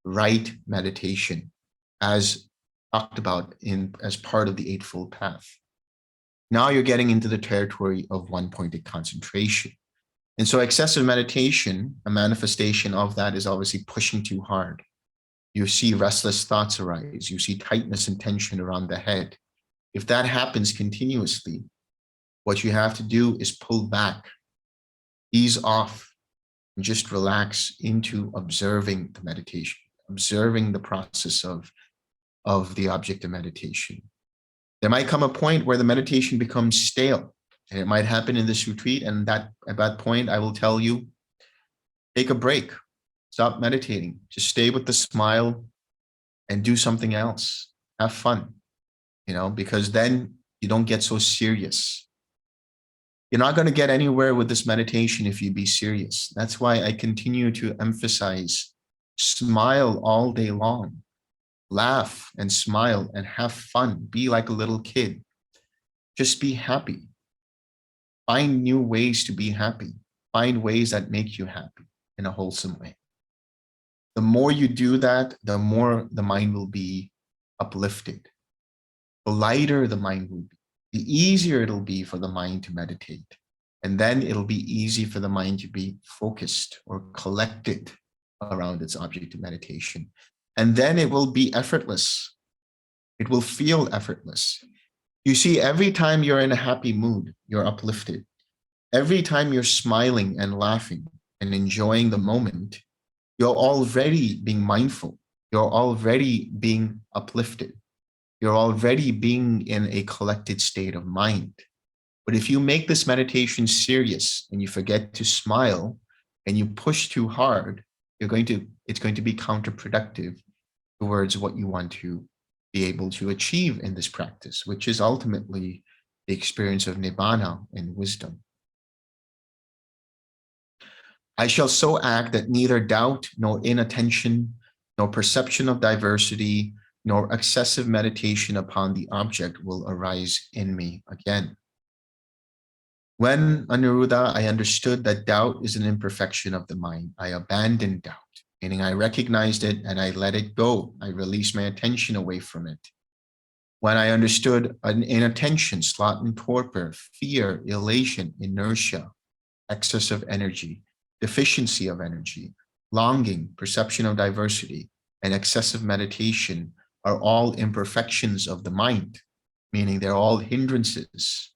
right meditation, as talked about as part of the Eightfold Path. Now you're getting into the territory of one-pointed concentration. And so excessive meditation, a manifestation of that, is obviously pushing too hard. You see restless thoughts arise. You see tightness and tension around the head. If that happens continuously, what you have to do is pull back, ease off, and just relax into observing the meditation, observing the process of the object of meditation. There might come a point where the meditation becomes stale, and it might happen in this retreat. And at that point, I will tell you, take a break. Stop meditating. Just stay with the smile and do something else. Have fun, because then you don't get so serious. You're not going to get anywhere with this meditation if you be serious. That's why I continue to emphasize, smile all day long. Laugh and smile and have fun. Be like a little kid. Just be happy. Find new ways to be happy. Find ways that make you happy in a wholesome way. The more you do that, the more the mind will be uplifted. The lighter the mind will be, the easier it'll be for the mind to meditate. And then it'll be easy for the mind to be focused or collected around its object of meditation. And then it will be effortless. It will feel effortless. You see, every time you're in a happy mood, you're uplifted. Every time you're smiling and laughing and enjoying the moment, you're already being mindful. You're already being uplifted. You're already being in a collected state of mind. But if you make this meditation serious and you forget to smile and you push too hard, it's going to be counterproductive towards what you want to be able to achieve in this practice, which is ultimately the experience of nibbana and wisdom. I shall so act that neither doubt, nor inattention, nor perception of diversity, nor excessive meditation upon the object will arise in me again. When, Aniruddha, I understood that doubt is an imperfection of the mind, I abandoned doubt, meaning I recognized it and I let it go. I released my attention away from it. When I understood inattention, sloth and torpor, fear, elation, inertia, excess of energy, deficiency of energy, longing, perception of diversity, and excessive meditation are all imperfections of the mind, meaning they're all hindrances.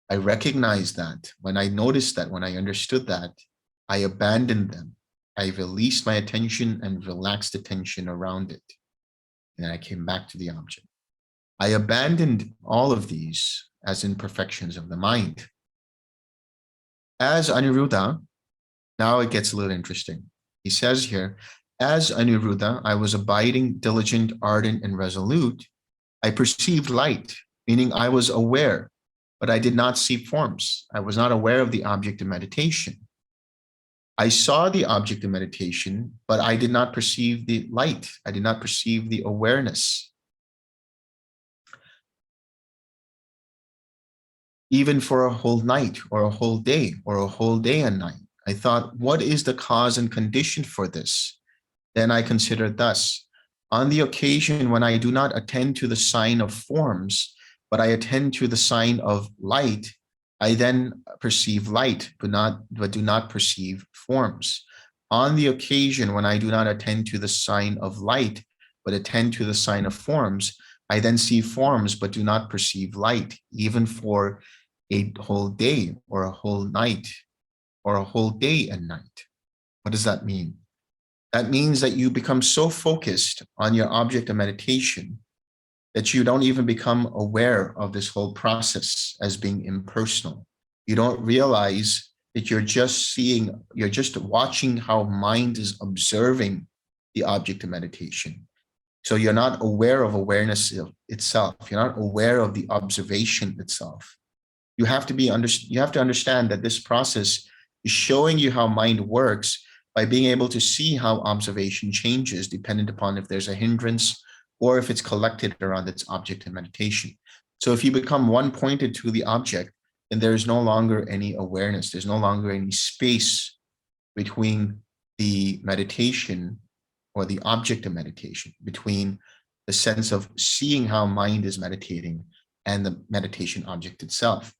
I recognized that. When I noticed that, when I understood that, I abandoned them. I released my attention and relaxed the tension around it. And I came back to the object. I abandoned all of these as imperfections of the mind. As Aniruddha, now it gets a little interesting. He says here, As Aniruddha, I was abiding, diligent, ardent, and resolute. I perceived light, meaning I was aware, but I did not see forms. I was not aware of the object of meditation. I saw the object of meditation, but I did not perceive the light. I did not perceive the awareness. Even for a whole night or a whole day or a whole day and night, I thought, what is the cause and condition for this? Then I considered thus: on the occasion when I do not attend to the sign of forms, but I attend to the sign of light, I then perceive light, but do not perceive forms. On the occasion when I do not attend to the sign of light, but attend to the sign of forms, I then see forms, but do not perceive light, even for a whole day or a whole night or a whole day and night. What does that mean? That means that you become so focused on your object of meditation that you don't even become aware of this whole process as being impersonal. You don't realize that you're just watching how mind is observing the object of meditation. So you're not aware of awareness itself. You're not aware of the observation itself. You have to understand that this process is showing you how mind works by being able to see how observation changes dependent upon if there's a hindrance or if it's collected around its object in meditation. So if you become one-pointed to the object, then there is no longer any awareness. There's no longer any space between the meditation or the object of meditation, between the sense of seeing how mind is meditating and the meditation object itself.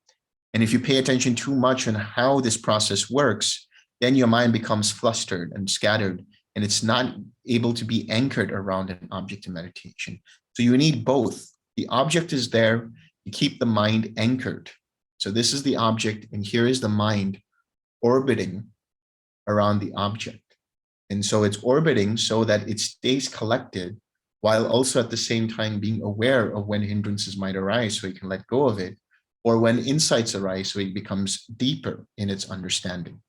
And if you pay attention too much on how this process works, then your mind becomes flustered and scattered, and it's not able to be anchored around an object of meditation. So you need both. The object is there to keep the mind anchored. So this is the object, and here is the mind orbiting around the object. And so it's orbiting so that it stays collected, while also at the same time being aware of when hindrances might arise so you can let go of it, or when insights arise so it becomes deeper in its understanding.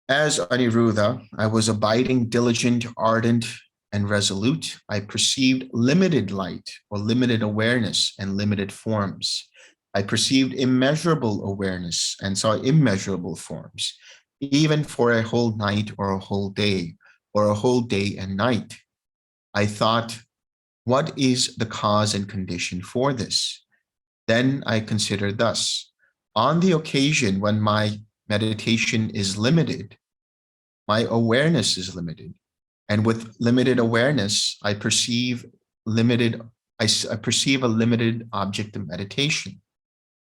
As Aniruddha, I was abiding, diligent, ardent, and resolute. I perceived limited light or limited awareness and limited forms. I perceived immeasurable awareness and saw immeasurable forms, even for a whole night or a whole day or a whole day and night. I thought, what is the cause and condition for this? Then I considered thus: on the occasion when my meditation is limited, my awareness is limited. And with limited awareness, I perceive a limited object of meditation.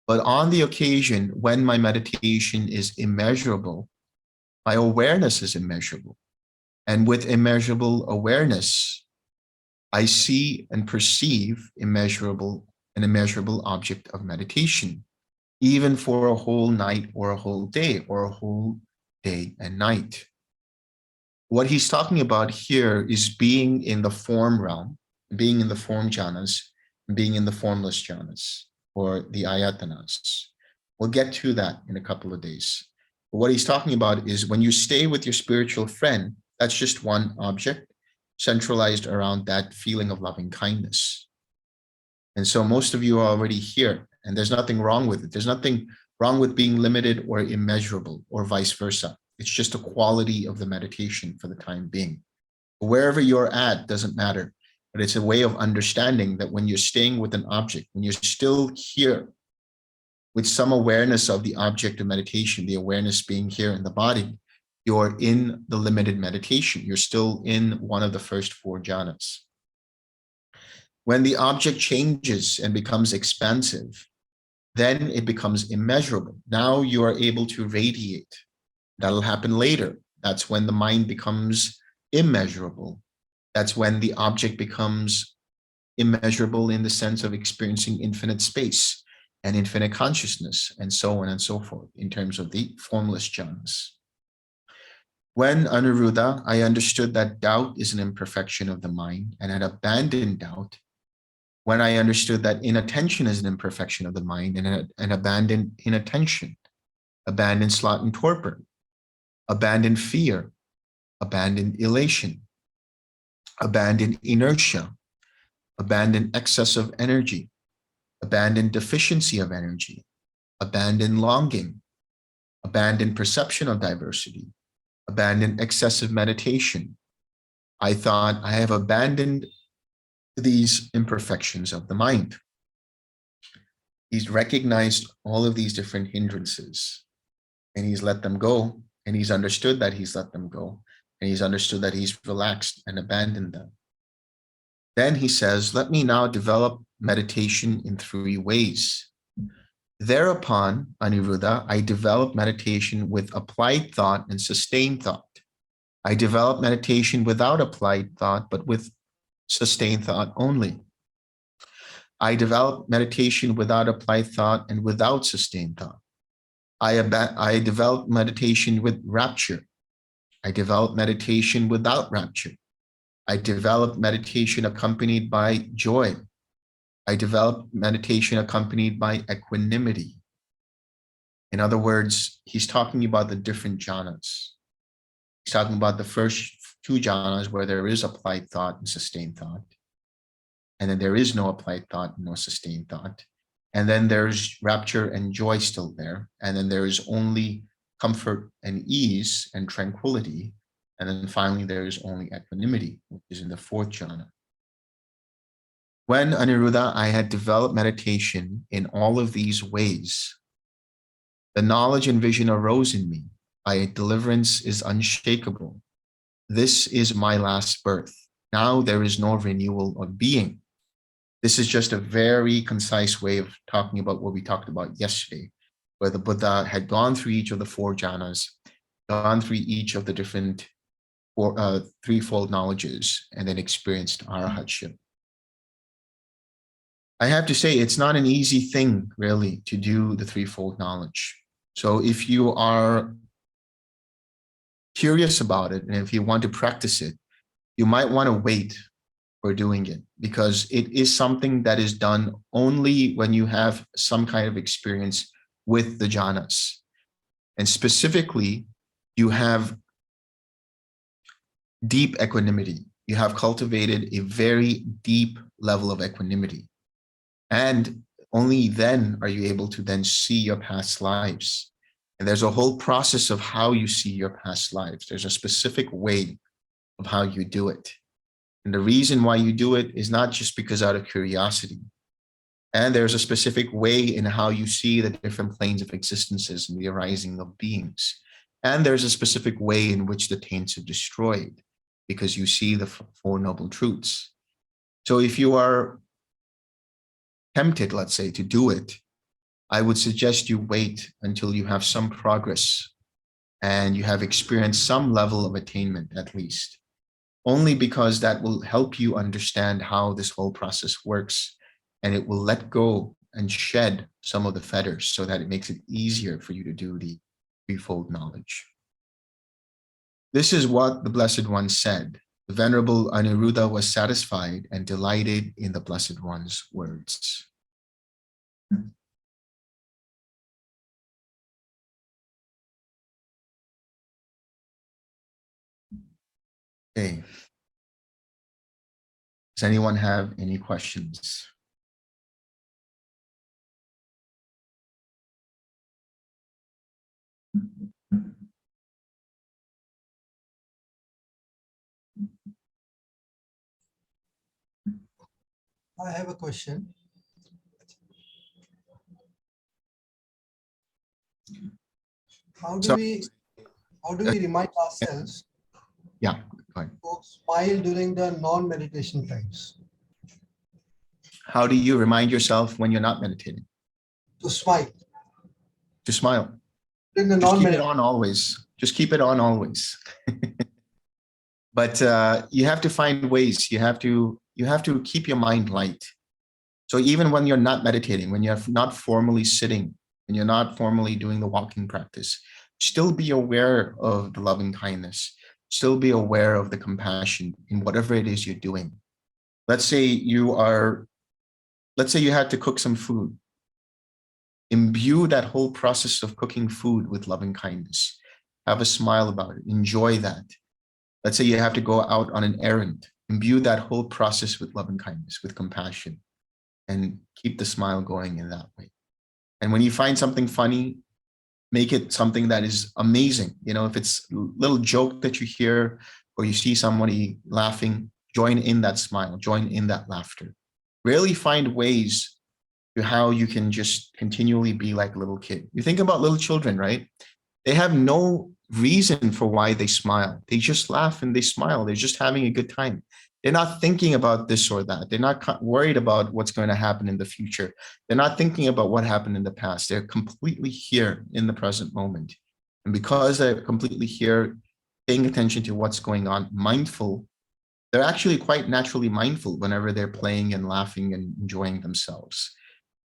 But on the occasion when my meditation is immeasurable, my awareness is immeasurable. And with immeasurable awareness, I see and perceive an immeasurable object of meditation, even for a whole night or a whole day or a whole day and night. What he's talking about here is being in the form realm, being in the form jhanas, being in the formless jhanas, or the ayatanas. We'll get to that in a couple of days. But what he's talking about is when you stay with your spiritual friend, that's just one object centralized around that feeling of loving kindness. And so most of you are already here, and there's nothing wrong with it. There's nothing wrong with being limited or immeasurable or vice versa. It's just a quality of the meditation for the time being. Wherever you're at doesn't matter, but it's a way of understanding that when you're staying with an object, when you're still here with some awareness of the object of meditation, the awareness being here in the body, you're in the limited meditation. You're still in one of the first four jhanas. When the object changes and becomes expansive, then it becomes immeasurable. Now you are able to radiate. That'll happen later. That's when the mind becomes immeasurable. That's when the object becomes immeasurable in the sense of experiencing infinite space and infinite consciousness, and so on and so forth, in terms of the formless jhanas. When Anuruddha, I understood that doubt is an imperfection of the mind and had abandoned doubt. When I understood that inattention is an imperfection of the mind and abandoned inattention, abandoned sloth and torpor. abandon fear, abandon elation, abandon inertia, abandon excess of energy, abandon deficiency of energy, abandon longing, abandon perception of diversity, abandon excessive meditation. I thought I have abandoned these imperfections of the mind. He's recognized all of these different hindrances and he's let them go, and he's understood that he's let them go, and he's understood that he's relaxed and abandoned them. Then he says, let me now develop meditation in 3 ways. Thereupon, Aniruddha, I develop meditation with applied thought and sustained thought. I develop meditation without applied thought, but with sustained thought only. I develop meditation without applied thought and without sustained thought. I develop meditation with rapture. I develop meditation without rapture. I develop meditation accompanied by joy. I develop meditation accompanied by equanimity. In other words, he's talking about the different jhanas. He's talking about the first 2 jhanas where there is applied thought and sustained thought. And then there is no applied thought, no sustained thought. And then there's rapture and joy still there. And then there is only comfort and ease and tranquility. And then finally, there is only equanimity, which is in the 4th jhana. When, Aniruddha, I had developed meditation in all of these ways, the knowledge and vision arose in me. My deliverance is unshakable. This is my last birth. Now there is no renewal of being. This is just a very concise way of talking about what we talked about yesterday, where the Buddha had gone through each of the 4 jhanas, gone through each of the different threefold knowledges, and then experienced arahatship. I have to say, it's not an easy thing, really, to do the threefold knowledge. So if you are curious about it, and if you want to practice it, you might want to wait for doing it, because it is something that is done only when you have some kind of experience with the jhanas. And specifically, you have deep equanimity. You have cultivated a very deep level of equanimity. And only then are you able to then see your past lives. And there's a whole process of how you see your past lives. There's a specific way of how you do it. And the reason why you do it is not just because out of curiosity. And there's a specific way in how you see the different planes of existences and the arising of beings. And there's a specific way in which the taints are destroyed, because you see the 4 noble truths. So if you are tempted, let's say, to do it, I would suggest you wait until you have some progress and you have experienced some level of attainment at least, only because that will help you understand how this whole process works, and it will let go and shed some of the fetters so that it makes it easier for you to do the threefold knowledge. This is what the Blessed One said. The Venerable Aniruddha was satisfied and delighted in the Blessed One's words. Okay. Does anyone have any questions? I have a question. How do we remind ourselves to smile during the non-meditation times? How do you remind yourself when you're not meditating? To smile. To smile. During the Just keep it on always. Just keep it on always. But you have to find ways. You have to keep your mind light. So even when you're not meditating, when you're not formally sitting, when you're not formally doing the walking practice, still be aware of the loving kindness. Still be aware of the compassion in whatever it is you're doing. Let's say you had to cook some food. Imbue that whole process of cooking food with loving kindness. Have a smile about it. Enjoy that. Let's say you have to go out on an errand. Imbue that whole process with love and kindness, with compassion, and keep the smile going in that way. And when you find something funny, make it something that is amazing. You know, if it's a little joke that you hear or you see somebody laughing, join in that smile, join in that laughter. Really find ways to how you can just continually be like a little kid. You think about little children, right? They have no reason for why they smile. They just laugh and they smile. They're just having a good time. They're not thinking about this or that. They're not worried about what's going to happen in the future. They're not thinking about what happened in the past. They're completely here in the present moment. And because they're completely here, paying attention to what's going on, mindful, they're actually quite naturally mindful whenever they're playing and laughing and enjoying themselves.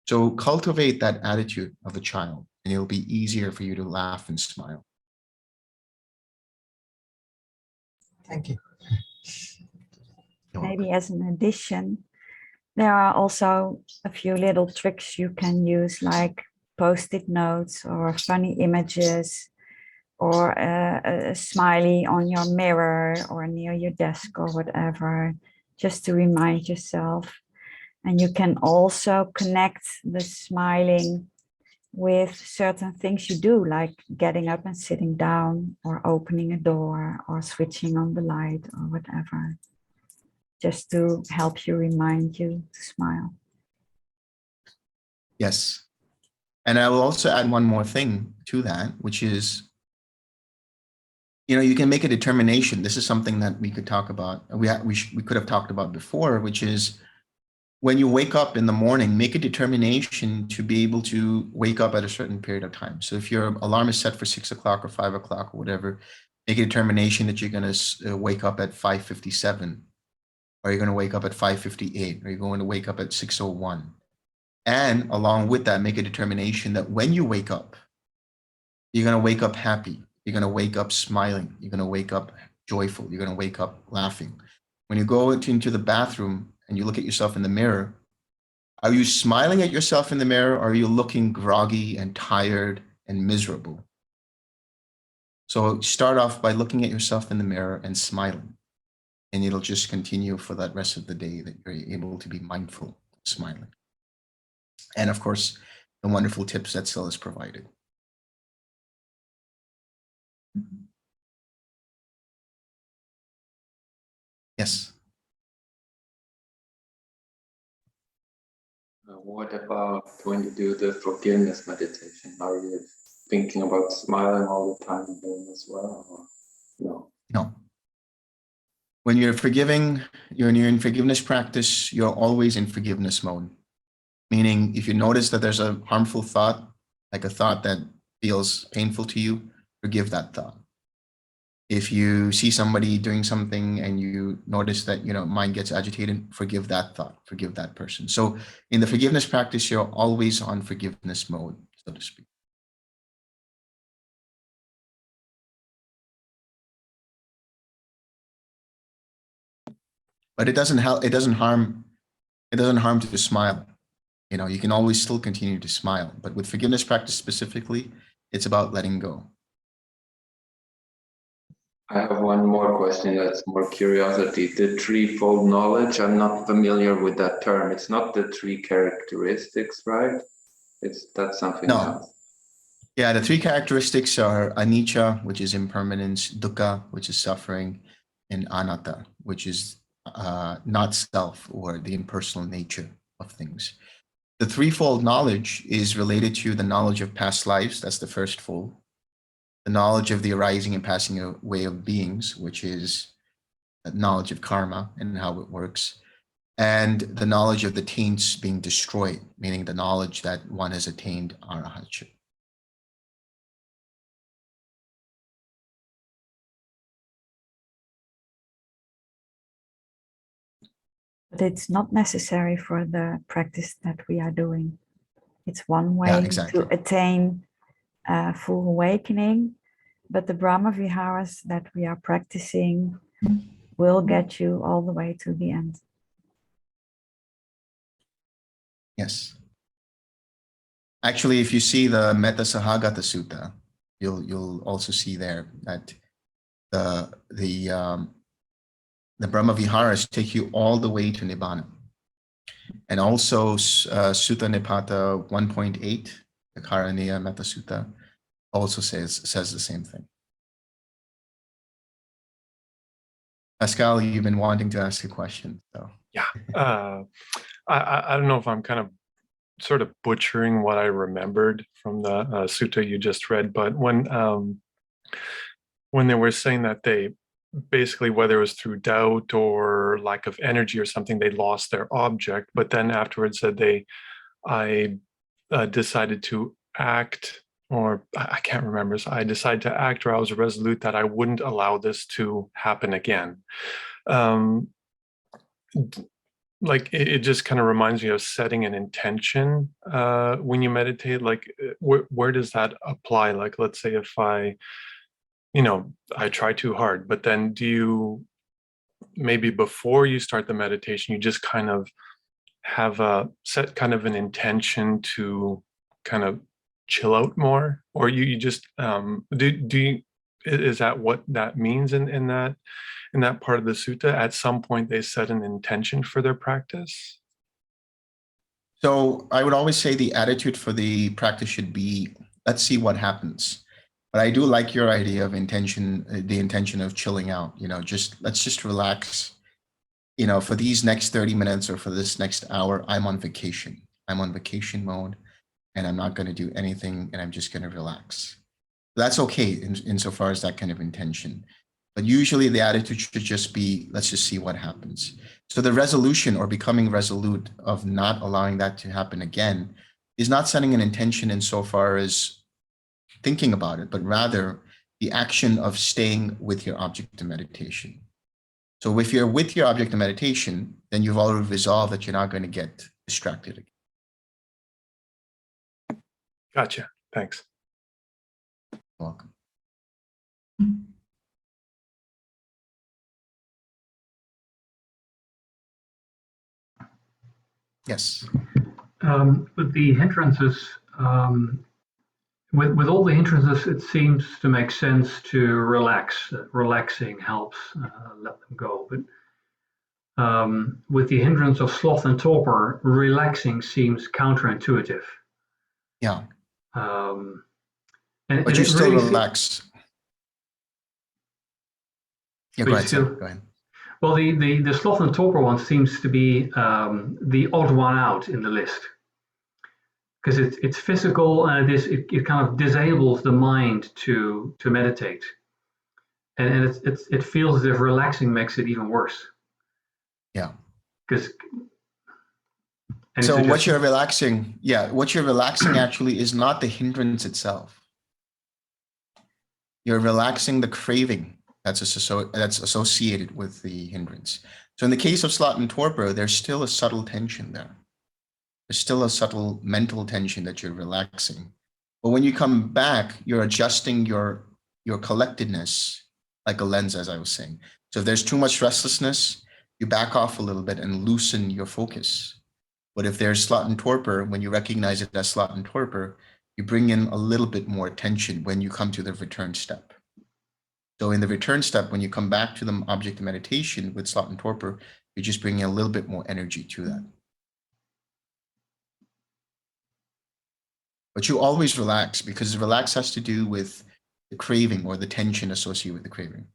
So cultivate that attitude of a child, and it'll be easier for you to laugh and smile. Thank you. Maybe as an addition, there are also a few little tricks you can use, like post-it notes or funny images, or a smiley on your mirror or near your desk or whatever, just to remind yourself. And you can also connect the smiling with certain things you do, like getting up and sitting down, or opening a door, or switching on the light, or whatever, just to help you, remind you to smile. Yes. And I will also add one more thing to that, which is, you know, you can make a determination. This is something that we could talk about. We could have talked about before, which is when you wake up in the morning, make a determination to be able to wake up at a certain period of time. So if your alarm is set for 6 o'clock or 5 o'clock or whatever, make a determination that you're going to wake up at 5:57, or you're going to wake up at 5:58, or you're going to wake up at 6:01. And along with that, make a determination that when you wake up, you're going to wake up happy. You're going to wake up smiling. You're going to wake up joyful. You're going to wake up laughing. When you go into the bathroom and you look at yourself in the mirror, are you smiling at yourself in the mirror, or are you looking groggy and tired and miserable? So start off by looking at yourself in the mirror and smiling. And it'll just continue for that rest of the day that you're able to be mindful, smiling. And of course, the wonderful tips that Sil has provided. Yes. What about when you do the forgiveness meditation? Are you thinking about smiling all the time then as well? Or no? No. When you're forgiving, when you're in forgiveness practice, you're always in forgiveness mode. Meaning, if you notice that there's a harmful thought, like a thought that feels painful to you, forgive that thought. If you see somebody doing something and you notice that, you know, mind gets agitated, forgive that thought, forgive that person. So in the forgiveness practice, you're always on forgiveness mode, so to speak. But it doesn't help, it doesn't harm to smile. You know, you can always still continue to smile, but with forgiveness practice specifically, it's about letting go. I have one more question that's more curiosity. The threefold knowledge, I'm not familiar with that term. It's not the three characteristics, right? That's something else. Yeah, the three characteristics are anicca, which is impermanence, dukkha, which is suffering, and anatta, which is not self, or the impersonal nature of things. The threefold knowledge is related to the knowledge of past lives. That's the first fold. The knowledge of the arising and passing away of beings, which is knowledge of karma and how it works. And the knowledge of the taints being destroyed, meaning the knowledge that one has attained arahantship. But it's not necessary for the practice that we are doing. It's one way exactly. to attain full awakening, but the Brahma Viharas that we are practicing will get you all the way to the end. Yes. Actually, if you see the Metta Sahagata Sutta, you'll also see there that the Brahma Viharas take you all the way to Nibbana. And also Sutta Nipata 1.8, the Karaniya Metta Sutta, also says the same thing. Pascal, you've been wanting to ask a question. So Yeah, I don't know if I'm kind of sort of butchering what I remembered from the sutta you just read, but when they were saying that they basically, whether it was through doubt or lack of energy or something, they lost their object, but then afterwards said I decided to act, or I can't remember. So I decided to act, or I was resolute that I wouldn't allow this to happen again. Like it just kind of reminds me of setting an intention when you meditate. Like where does that apply? Like, let's say if I try too hard, but then do you, maybe before you start the meditation, you just kind of have a set kind of an intention to kind of chill out more, or you just is that what that means in that part of the sutta? At some point they set an intention for their practice? So I would always say the attitude for the practice should be, let's see what happens. But I do like your idea of intention, the intention of chilling out, let's just relax. For these next 30 minutes or for this next hour, I'm on vacation. I'm on vacation mode and I'm not going to do anything and I'm just going to relax. That's okay insofar as that kind of intention. But usually the attitude should just be, let's just see what happens. So the resolution or becoming resolute of not allowing that to happen again is not setting an intention insofar as thinking about it, but rather the action of staying with your object of meditation. So if you're with your object of meditation, then you've already resolved that you're not going to get distracted again. Gotcha. Thanks. You're welcome. Yes. With the hindrances, with all the hindrances, it seems to make sense to relax. Relaxing helps let them go. But with the hindrance of sloth and torpor, relaxing seems counterintuitive. Yeah. But you still really relax. Yeah, go ahead. Go ahead. Well, the sloth and torpor one seems to be the odd one out in the list, because it's physical and it kind of disables the mind to meditate, and it feels as if relaxing makes it even worse. Yeah. Because so what you're relaxing, actually is not the hindrance itself. You're relaxing the craving that's associated with the hindrance. So in the case of sloth and torpor, there's still a subtle tension there. There's still a subtle mental tension that you're relaxing. But when you come back, you're adjusting your collectedness like a lens, as I was saying. So if there's too much restlessness, you back off a little bit and loosen your focus. But if there's sloth and torpor, when you recognize it as sloth and torpor, you bring in a little bit more attention when you come to the return step. So in the return step, when you come back to the object of meditation with sloth and torpor, you're just bringing a little bit more energy to that. But you always relax, because relax has to do with the craving or the tension associated with the craving.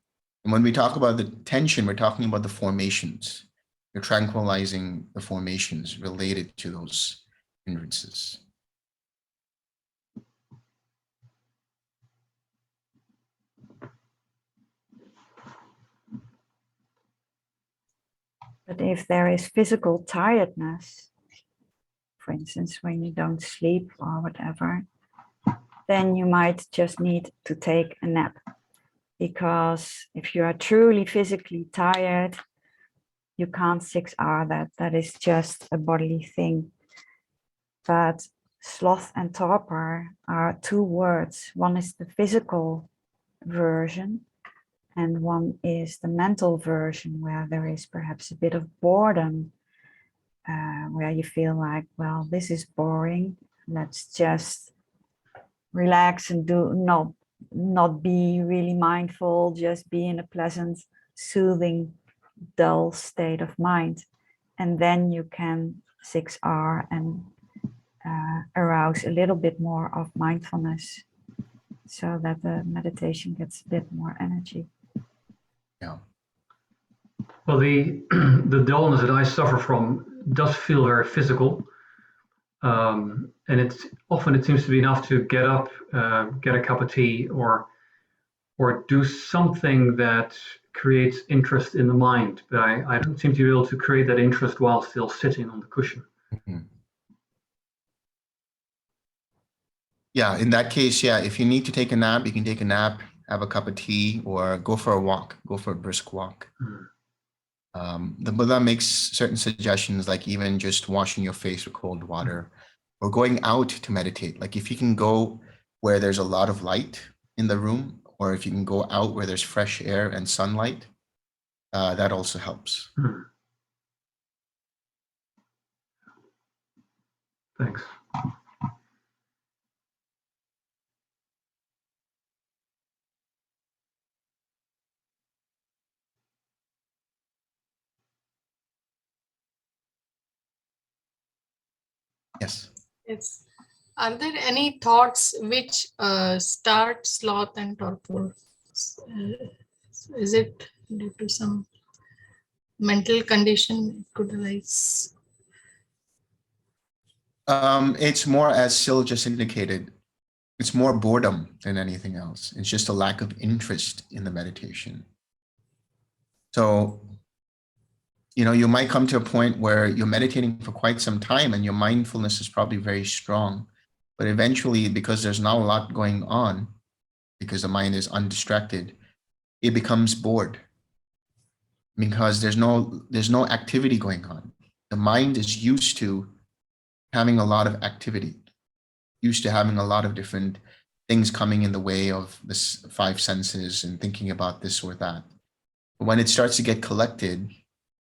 And when we talk about the tension, we're talking about the formations. You're tranquilizing the formations related to those hindrances. But if there is physical tiredness, for instance, when you don't sleep or whatever, then you might just need to take a nap. Because if you are truly physically tired, you can't 6-hour that. That is just a bodily thing. But sloth and torpor are two words. One is the physical version, and one is the mental version, where there is perhaps a bit of boredom, where you feel like, well, this is boring. Let's just relax and not be really mindful, just be in a pleasant, soothing, dull state of mind. And then you can 6R and arouse a little bit more of mindfulness so that the meditation gets a bit more energy. Yeah. Well, the dullness that I suffer from does feel very physical. And it's often, it seems to be enough to get up, get a cup of tea, or do something that creates interest in the mind. But I don't seem to be able to create that interest while still sitting on the cushion. Mm-hmm. Yeah, in that case, yeah, if you need to take a nap, you can take a nap, have a cup of tea, or go for a walk, go for a brisk walk. The Buddha makes certain suggestions, like even just washing your face with cold water, or going out to meditate. Like if you can go where there's a lot of light in the room, or if you can go out where there's fresh air and sunlight, that also helps. Thanks. Yes. Yes. Are there any thoughts which start sloth and torpor? Is it due to some mental condition it could arise? It's more, as Sil just indicated, it's more boredom than anything else. It's just a lack of interest in the meditation. So, you know, you might come to a point where you're meditating for quite some time and your mindfulness is probably very strong, but eventually, because there's not a lot going on, because the mind is undistracted, it becomes bored because there's no activity going on. The mind is used to having a lot of activity, used to having a lot of different things coming in the way of the 5 senses and thinking about this or that. But when it starts to get collected,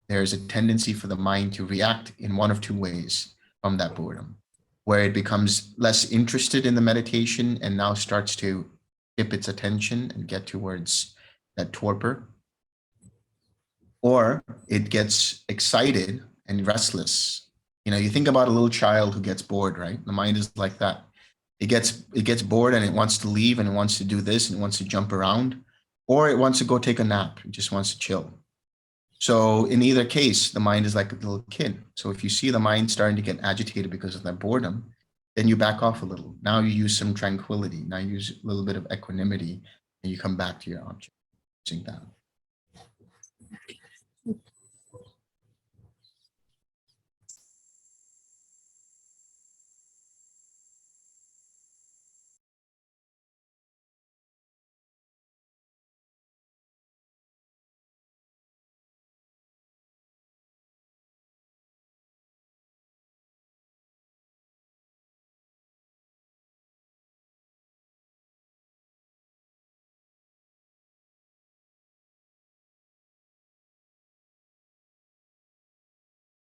there's a tendency for the mind to react in one of 2 ways from that boredom, where it becomes less interested in the meditation and now starts to dip its attention and get towards that torpor, or it gets excited and restless. You know, you think about a little child who gets bored, right? The mind is like that. It gets bored and it wants to leave and it wants to do this and it wants to jump around, or it wants to go take a nap. It just wants to chill. So in either case, the mind is like a little kid. So if you see the mind starting to get agitated because of that boredom, then you back off a little. Now you use some tranquility. Now you use a little bit of equanimity and you come back to your object using that.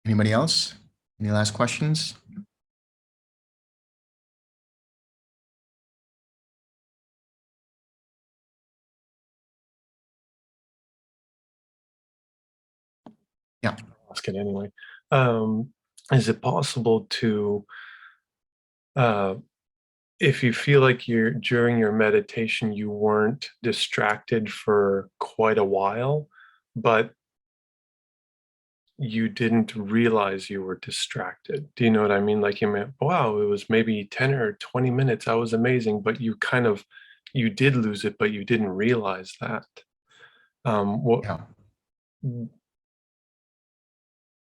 Anybody else? Any last questions? Yeah. Ask it anyway. Is it possible to, if you feel like during your meditation, you weren't distracted for quite a while, but you didn't realize you were distracted? Do you know what I mean? Like you meant, wow, it was maybe 10 or 20 minutes. I was amazing, but you did lose it, but you didn't realize that. Yeah,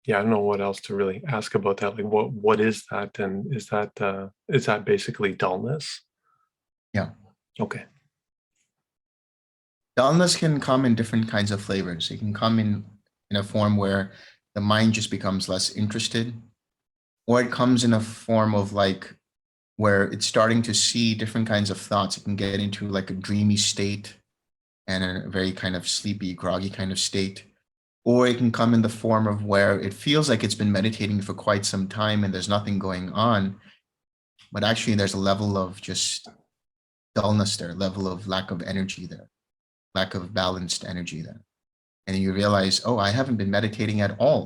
I don't know what else to really ask about that. Like, what is that, and is that basically dullness? Yeah. Okay. Dullness can come in different kinds of flavors. It can come in a form where the mind just becomes less interested, or it comes in a form of like where it's starting to see different kinds of thoughts. It can get into like a dreamy state and a very kind of sleepy, groggy kind of state. Or it can come in the form of where it feels like it's been meditating for quite some time and there's nothing going on, but actually there's a level of just dullness there, level of lack of energy there, lack of balanced energy there. And you realize, oh, I haven't been meditating at all.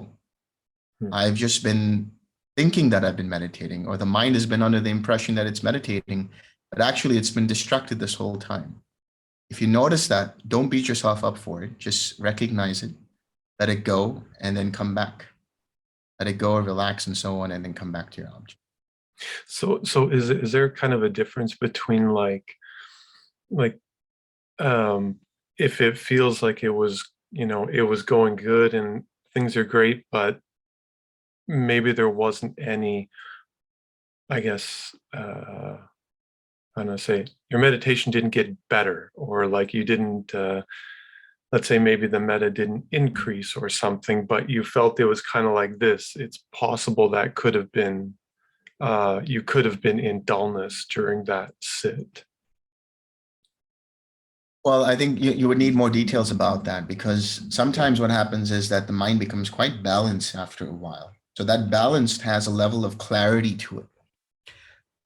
I've just been thinking that I've been meditating, or the mind has been under the impression that it's meditating, but actually it's been distracted this whole time. If you notice that, don't beat yourself up for it. Just recognize it, let it go, and then come back. Let it go, relax, and so on, and then come back to your object. So is there kind of a difference between like if it feels like it was, it was going good and things are great, but maybe there wasn't any, I guess, I'm gonna say your meditation didn't get better, or like you didn't, let's say maybe the metta didn't increase or something, but you felt it was kind of like this. It's possible that could have been, you could have been in dullness during that sit. Well, I think you would need more details about that, because sometimes what happens is that the mind becomes quite balanced after a while. So that balanced has a level of clarity to it,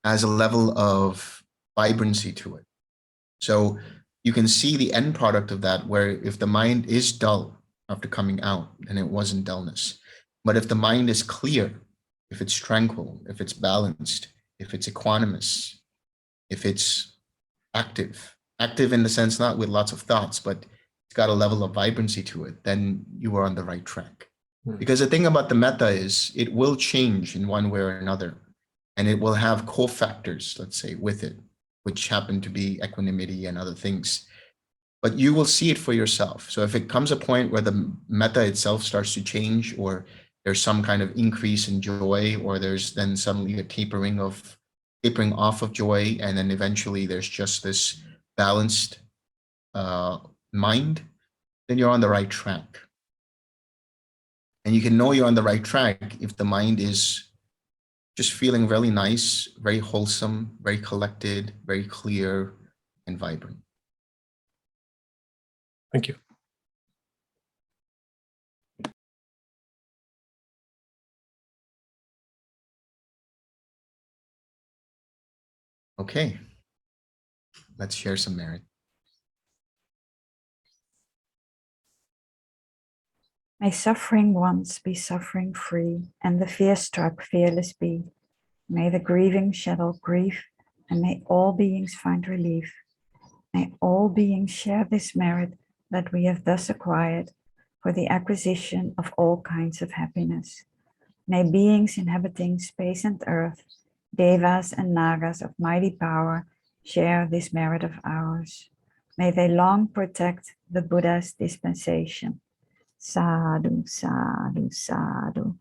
has a level of vibrancy to it. So you can see the end product of that, where if the mind is dull after coming out, then it wasn't dullness. But if the mind is clear, if it's tranquil, if it's balanced, if it's equanimous, if it's active in the sense not with lots of thoughts, but it's got a level of vibrancy to it, then you are on the right track. Because the thing about the metta is it will change in one way or another, and it will have cofactors, let's say, with it, which happen to be equanimity and other things. But you will see it for yourself. So if it comes a point where the metta itself starts to change, or there's some kind of increase in joy, or there's then suddenly a tapering off of joy, and then eventually there's just this balanced mind, then you're on the right track. And you can know you're on the right track if the mind is just feeling really nice, very wholesome, very collected, very clear, and vibrant. Thank you. Okay, let's share some merit. May suffering ones be suffering free, and the fear-struck fearless be. May the grieving shadow grief, and may all beings find relief. May all beings share this merit that we have thus acquired for the acquisition of all kinds of happiness. May beings inhabiting space and earth, devas and nagas of mighty power, share this merit of ours. May they long protect the Buddha's dispensation. Sādhu, sādhu, sādhu.